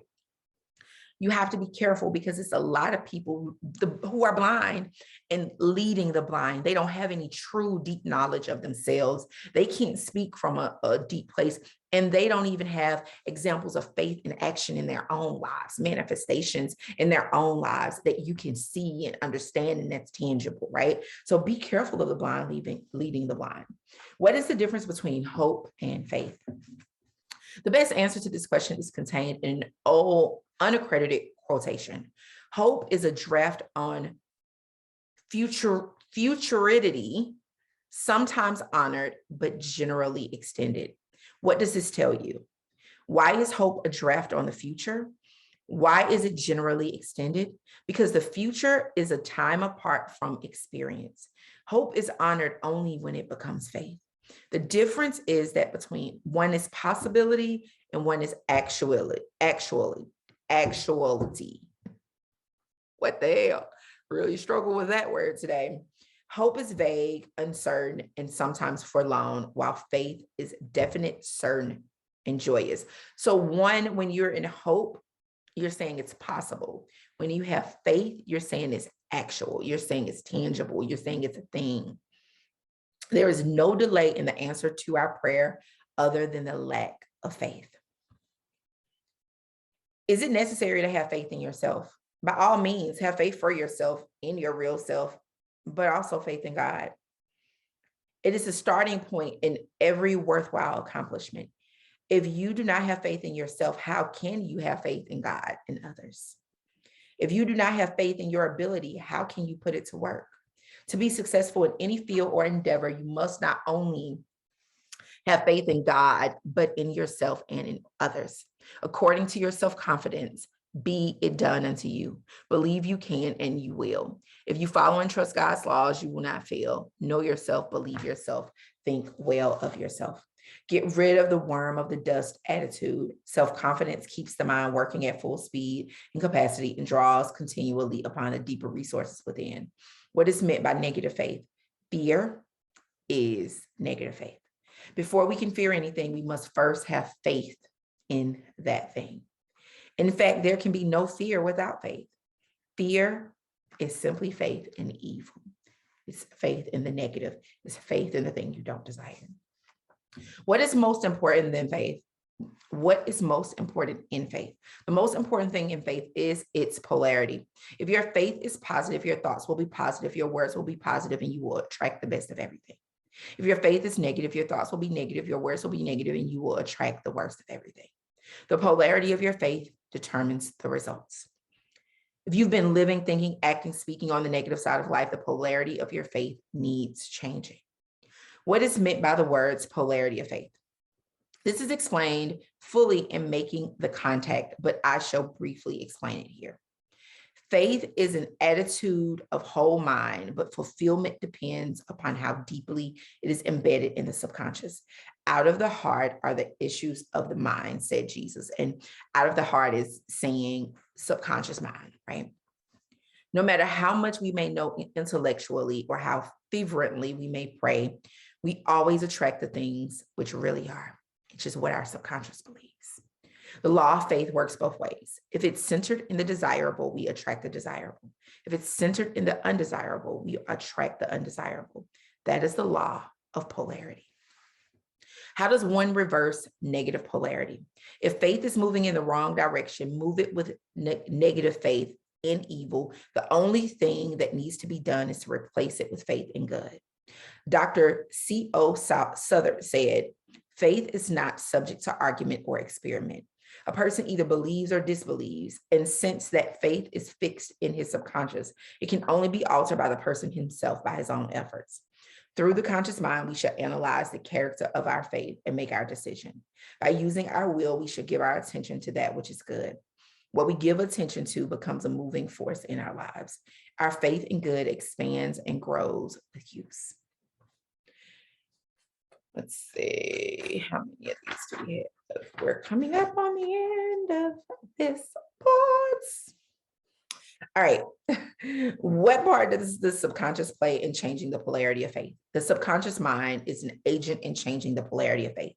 You have to be careful because it's a lot of people who are blind and leading the blind. They don't have any true deep knowledge of themselves. They can't speak from a deep place, and they don't even have examples of faith and action in their own lives, manifestations in their own lives that you can see and understand, and that's tangible, right? So be careful of the blind leading the blind. What is the difference between hope and faith? The best answer to this question is contained in an old unaccredited quotation. Hope is a draft on futurity, sometimes honored, but generally extended. What does this tell you? Why is hope a draft on the future? Why is it generally extended? Because the future is a time apart from experience. Hope is honored only when it becomes faith. The difference is that between one is possibility and one is actuality. What the hell? Really struggle with that word today. Hope is vague, uncertain, and sometimes forlorn, while faith is definite, certain, and joyous. So when you're in hope, you're saying it's possible. When you have faith, you're saying it's actual. You're saying it's tangible. You're saying it's a thing. There is no delay in the answer to our prayer other than the lack of faith. Is it necessary to have faith in yourself? By all means, have faith for yourself, in your real self, but also faith in God. It is a starting point in every worthwhile accomplishment. If you do not have faith in yourself, how can you have faith in God and others? If you do not have faith in your ability, how can you put it to work? To be successful in any field or endeavor, you must not only have faith in God, but in yourself and in others. According to your self-confidence, be it done unto you. Believe you can and you will. If you follow and trust God's laws, you will not fail. Know yourself, believe yourself, think well of yourself. Get rid of the worm of the dust attitude. Self-confidence keeps the mind working at full speed and capacity and draws continually upon the deeper resources within. What is meant by negative faith? Fear is negative faith. Before we can fear anything, we must first have faith in that thing. In fact, there can be no fear without faith. Fear is simply faith in evil. It's faith in the negative. It's faith in the thing you don't desire. What is most important than faith? What is most important in faith? The most important thing in faith is its polarity. If your faith is positive, your thoughts will be positive, your words will be positive, and you will attract the best of everything. If your faith is negative, your thoughts will be negative, your words will be negative, and you will attract the worst of everything. The polarity of your faith determines the results. If you've been living, thinking, acting, speaking on the negative side of life, the polarity of your faith needs changing. What is meant by the words polarity of faith? This is explained fully in Making the Contact, but I shall briefly explain it here. Faith is an attitude of whole mind, but fulfillment depends upon how deeply it is embedded in the subconscious. Out of the heart are the issues of the mind, said Jesus. And out of the heart is saying subconscious mind, right? No matter how much we may know intellectually or how fervently we may pray, we always attract the things which really are. It's just what our subconscious believes. The law of faith works both ways. If it's centered in the desirable, we attract the desirable. If it's centered in the undesirable, we attract the undesirable. That is the law of polarity. How does one reverse negative polarity? If faith is moving in the wrong direction, move it with negative faith in evil. The only thing that needs to be done is to replace it with faith in good. Dr. C.O. Southard said, faith is not subject to argument or experiment. A person either believes or disbelieves, and since that faith is fixed in his subconscious, it can only be altered by the person himself by his own efforts. Through the conscious mind, we should analyze the character of our faith and make our decision. By using our will, we should give our attention to that which is good. What we give attention to becomes a moving force in our lives. Our faith in good expands and grows with use. Let's see, how many of these do we have? We're coming up on the end of this part. All right. What part does the subconscious play in changing the polarity of faith? The subconscious mind is an agent in changing the polarity of faith.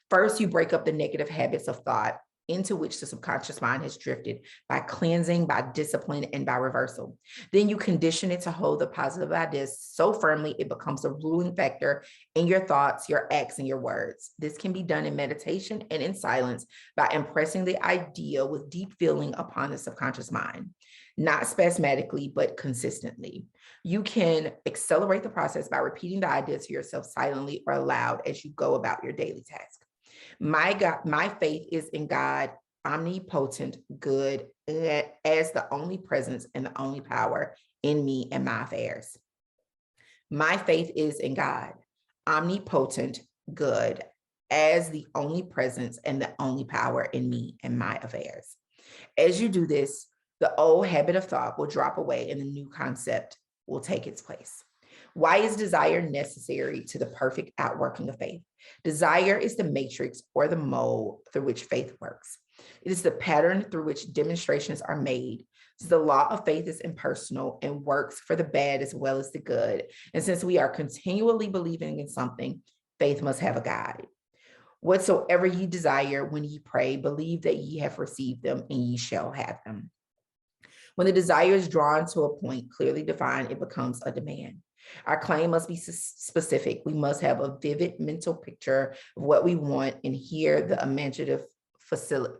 First, you break up the negative habits of thought into which the subconscious mind has drifted by cleansing, by discipline, and by reversal. Then you condition it to hold the positive ideas so firmly it becomes a ruling factor in your thoughts, your acts, and your words. This can be done in meditation and in silence by impressing the idea with deep feeling upon the subconscious mind. Not spasmodically, but consistently. You can accelerate the process by repeating the idea to yourself silently or aloud as you go about your daily task. My God, my faith is in God, omnipotent, good, as the only presence and the only power in me and my affairs. My faith is in God, omnipotent, good, as the only presence and the only power in me and my affairs. As you do this, the old habit of thought will drop away and the new concept will take its place. Why is desire necessary to the perfect outworking of faith? Desire is the matrix or the mold through which faith works. It is the pattern through which demonstrations are made. So the law of faith is impersonal and works for the bad as well as the good. And since we are continually believing in something, faith must have a guide. Whatsoever ye desire when ye pray, believe that ye have received them and ye shall have them. When the desire is drawn to a point clearly defined, it becomes a demand. Our claim must be specific. We must have a vivid mental picture of what we want, and here the imaginative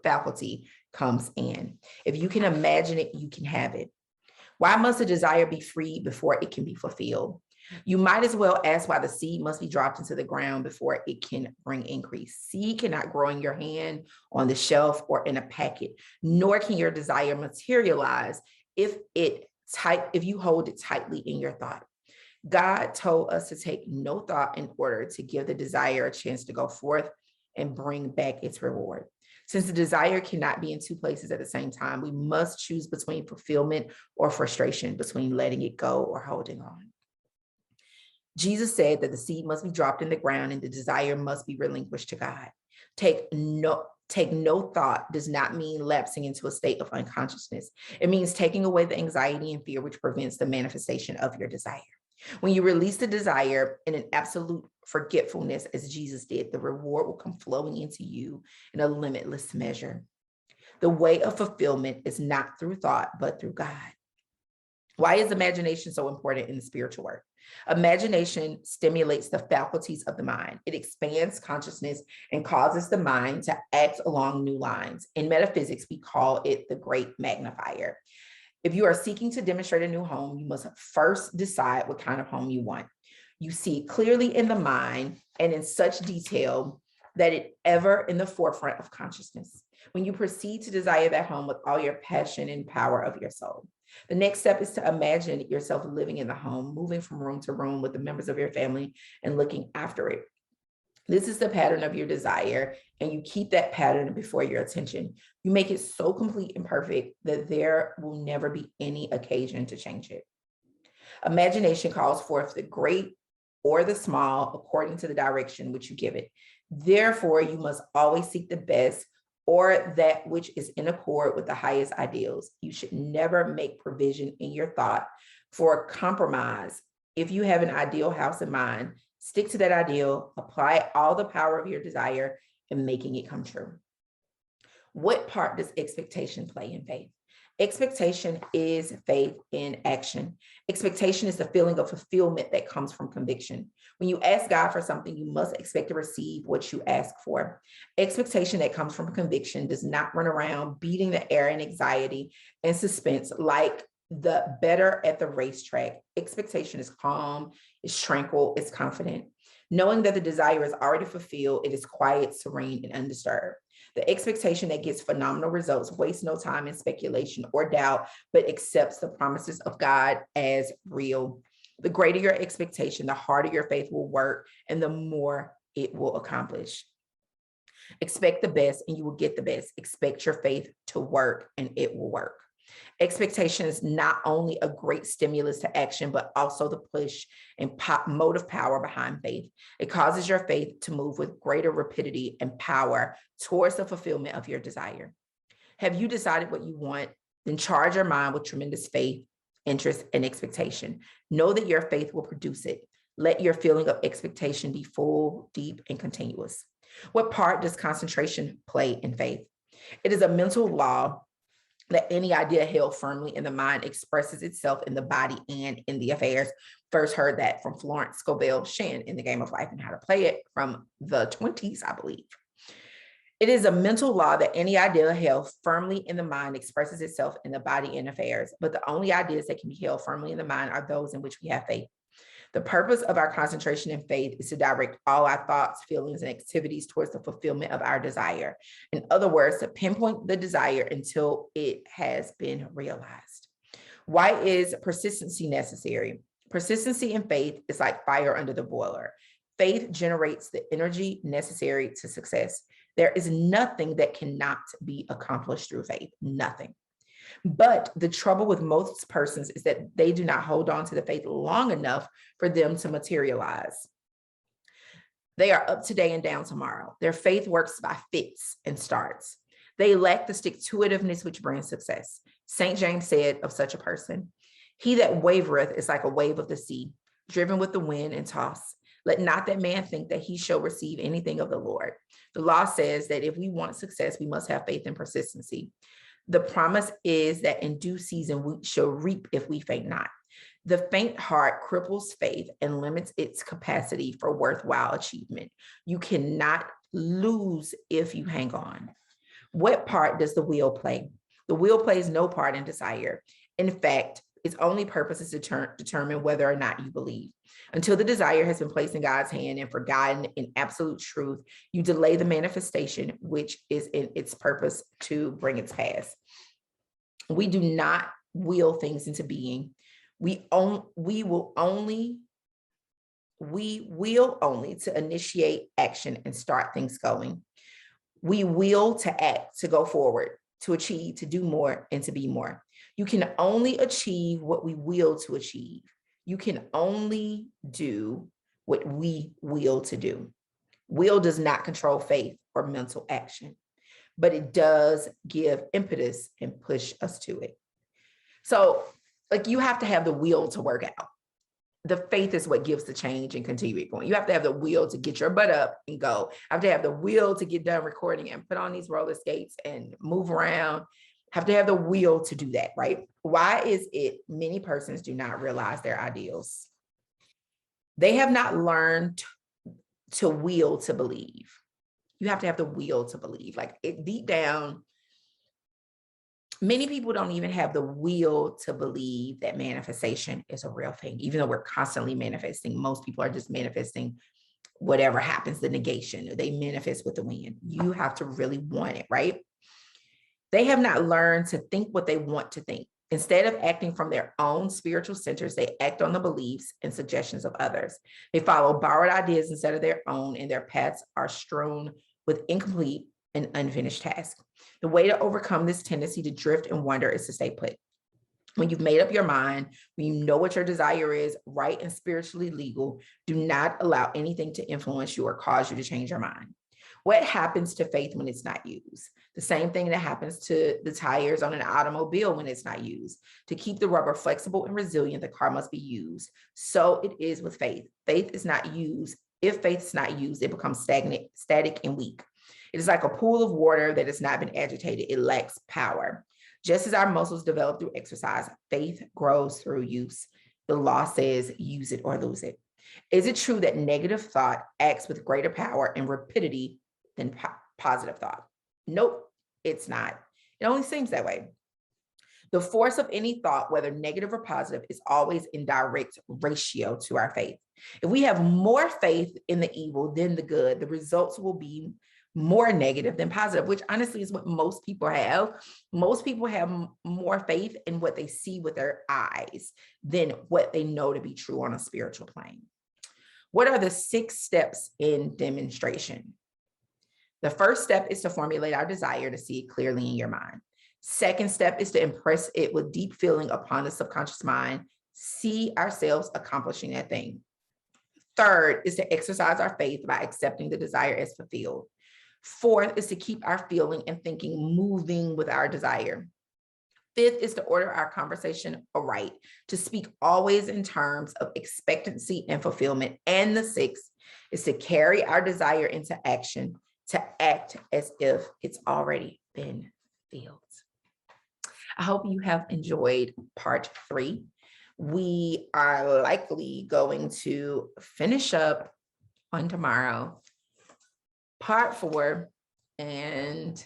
faculty comes in. If you can imagine it, you can have it. Why must a desire be freed before it can be fulfilled? You might as well ask why the seed must be dropped into the ground before it can bring increase. Seed cannot grow in your hand, on the shelf, or in a packet, nor can your desire materialize if you hold it tightly in your thought. God told us to take no thought in order to give the desire a chance to go forth and bring back its reward. Since the desire cannot be in two places at the same time, we must choose between fulfillment or frustration, between letting it go or holding on. Jesus said that the seed must be dropped in the ground and the desire must be relinquished to God. Take no thought does not mean lapsing into a state of unconsciousness. It means taking away the anxiety and fear which prevents the manifestation of your desire. When you release the desire in an absolute forgetfulness, as Jesus did, the reward will come flowing into you in a limitless measure. The way of fulfillment is not through thought, but through God. Why is imagination so important in the spiritual work? Imagination stimulates the faculties of the mind. It expands consciousness and causes the mind to act along new lines. In metaphysics, we call it the great magnifier. If you are seeking to demonstrate a new home, you must first decide what kind of home you want. You see it clearly in the mind and in such detail that it ever in the forefront of consciousness. When you proceed to desire that home with all your passion and power of your soul. The next step is to imagine yourself living in the home, moving from room to room with the members of your family and looking after it. This is the pattern of your desire, and you keep that pattern before your attention. You make it so complete and perfect that there will never be any occasion to change it. Imagination calls forth the great or the small according to the direction which you give it. Therefore, you must always seek the best or that which is in accord with the highest ideals. You should never make provision in your thought for compromise. If you have an ideal house in mind, stick to that ideal, apply all the power of your desire in making it come true. What part does expectation play in faith? Expectation is faith in action. Expectation is the feeling of fulfillment that comes from conviction. When you ask God for something, you must expect to receive what you ask for. Expectation that comes from conviction does not run around beating the air in anxiety and suspense like the bettor at the racetrack. Expectation is calm, it's tranquil, it's confident. Knowing that the desire is already fulfilled, it is quiet, serene, and undisturbed. The expectation that gets phenomenal results wastes no time in speculation or doubt, but accepts the promises of God as real. The greater your expectation, the harder your faith will work and the more it will accomplish. Expect the best and you will get the best. Expect your faith to work and it will work. Expectation is not only a great stimulus to action, but also the push and motive power behind faith. It causes your faith to move with greater rapidity and power towards the fulfillment of your desire. Have you decided what you want? Then charge your mind with tremendous faith, interest, and expectation. Know that your faith will produce it. Let your feeling of expectation be full, deep, and continuous. What part does concentration play in faith? It is a mental law that any idea held firmly in the mind expresses itself in the body and in the affairs. First heard that from Florence Scovel Shinn in The Game of Life and How to Play It from the 20s, I believe. It is a mental law that any idea held firmly in the mind expresses itself in the body and affairs, but the only ideas that can be held firmly in the mind are those in which we have faith. The purpose of our concentration in faith is to direct all our thoughts, feelings, and activities towards the fulfillment of our desire. In other words, to pinpoint the desire until it has been realized. Why is persistency necessary? Persistency in faith is like fire under the boiler. Faith generates the energy necessary to success. There is nothing that cannot be accomplished through faith, nothing. But the trouble with most persons is that they do not hold on to the faith long enough for them to materialize. They are up today and down tomorrow. Their faith works by fits and starts. They lack the stick-to-itiveness which brings success. St. James said of such a person, "He that wavereth is like a wave of the sea, driven with the wind and tossed. Let not that man think that he shall receive anything of the Lord." The law says that if we want success, we must have faith and persistency. The promise is that in due season, we shall reap if we faint not. The faint heart cripples faith and limits its capacity for worthwhile achievement. You cannot lose if you hang on. What part does the will play? The will plays no part in desire. In fact, its only purpose is to determine whether or not you believe. Until the desire has been placed in God's hand and forgotten in absolute truth, you delay the manifestation, which is in its purpose to bring its past. We do not will things into being. We will only to initiate action and start things going. We will to act, to go forward, to achieve, to do more, and to be more. You can only achieve what we will to achieve. You can only do what we will to do. Will does not control faith or mental action, but it does give impetus and push us to it. So, like, you have to have the will to work out. The faith is what gives the change and continue it going. You have to have the will to get your butt up and go. You have to have the will to get done recording and put on these roller skates and move around. Have to have the will to do that, right? Why is it many persons do not realize their ideals? They have not learned to will to believe. You have to have the will to believe. Like, it deep down, many people don't even have the will to believe that manifestation is a real thing. Even though we're constantly manifesting, most people are just manifesting whatever happens, the negation. They manifest with the wind. You have to really want it, right? They have not learned to think what they want to think. Instead of acting from their own spiritual centers, they act on the beliefs and suggestions of others. They follow borrowed ideas instead of their own, and their paths are strewn with incomplete and unfinished tasks. The way to overcome this tendency to drift and wander is to stay put. When you've made up your mind, when you know what your desire is, right and spiritually legal, do not allow anything to influence you or cause you to change your mind. What happens to faith when it's not used? The same thing that happens to the tires on an automobile when it's not used. To keep the rubber flexible and resilient, the car must be used. So it is with faith. Faith is not used. If faith is not used, it becomes stagnant, static, and weak. It is like a pool of water that has not been agitated. It lacks power. Just as our muscles develop through exercise, faith grows through use. The law says, use it or lose it. Is it true that negative thought acts with greater power and rapidity than positive thought? Nope, it's not. It only seems that way. The force of any thought, whether negative or positive, is always in direct ratio to our faith. If we have more faith in the evil than the good, the results will be more negative than positive, which honestly is what most people have. Most people have more faith in what they see with their eyes than what they know to be true on a spiritual plane. What are the 6 steps in demonstration? The first step is to formulate our desire to see it clearly in your mind. Second step is to impress it with deep feeling upon the subconscious mind. See ourselves accomplishing that thing. Third is to exercise our faith by accepting the desire as fulfilled. Fourth is to keep our feeling and thinking moving with our desire. Fifth is to order our conversation aright, to speak always in terms of expectancy and fulfillment. And the sixth is to carry our desire into action, to act as if it's already been filled. I hope you have enjoyed part 3. We are likely going to finish up on tomorrow, part 4, and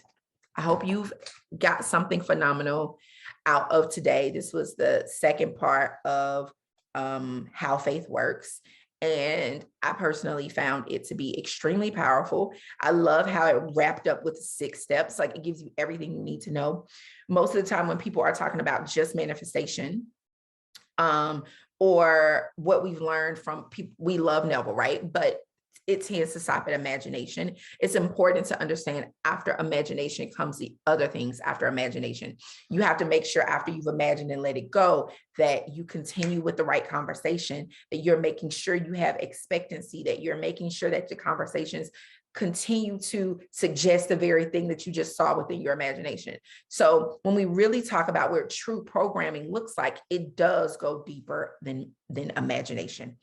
I hope you've got something phenomenal out of today. This was the second part of how faith works. And I personally found it to be extremely powerful. I love how it wrapped up with 6 steps. Like, it gives you everything you need to know. Most of the time when people are talking about just manifestation, or what we've learned from people, we love Neville, right? But it tends to stop at imagination. It's important to understand after imagination comes the other things after imagination. You have to make sure after you've imagined and let it go that you continue with the right conversation, that you're making sure you have expectancy, that you're making sure that the conversations continue to suggest the very thing that you just saw within your imagination. So when we really talk about what true programming looks like, it does go deeper than imagination.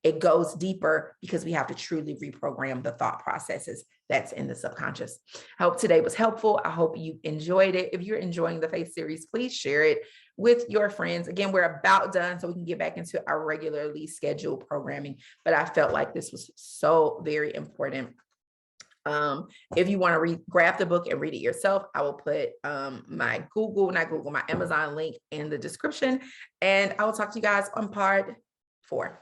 It goes deeper because we have to truly reprogram the thought processes that's in the subconscious. I hope today was helpful. I hope you enjoyed it. If you're enjoying the Faith series, please share it with your friends. Again, we're about done, so we can get back into our regularly scheduled programming. But I felt like this was so very important. If you want to grab the book and read it yourself, I will put my Amazon link in the description. And I will talk to you guys on part 4.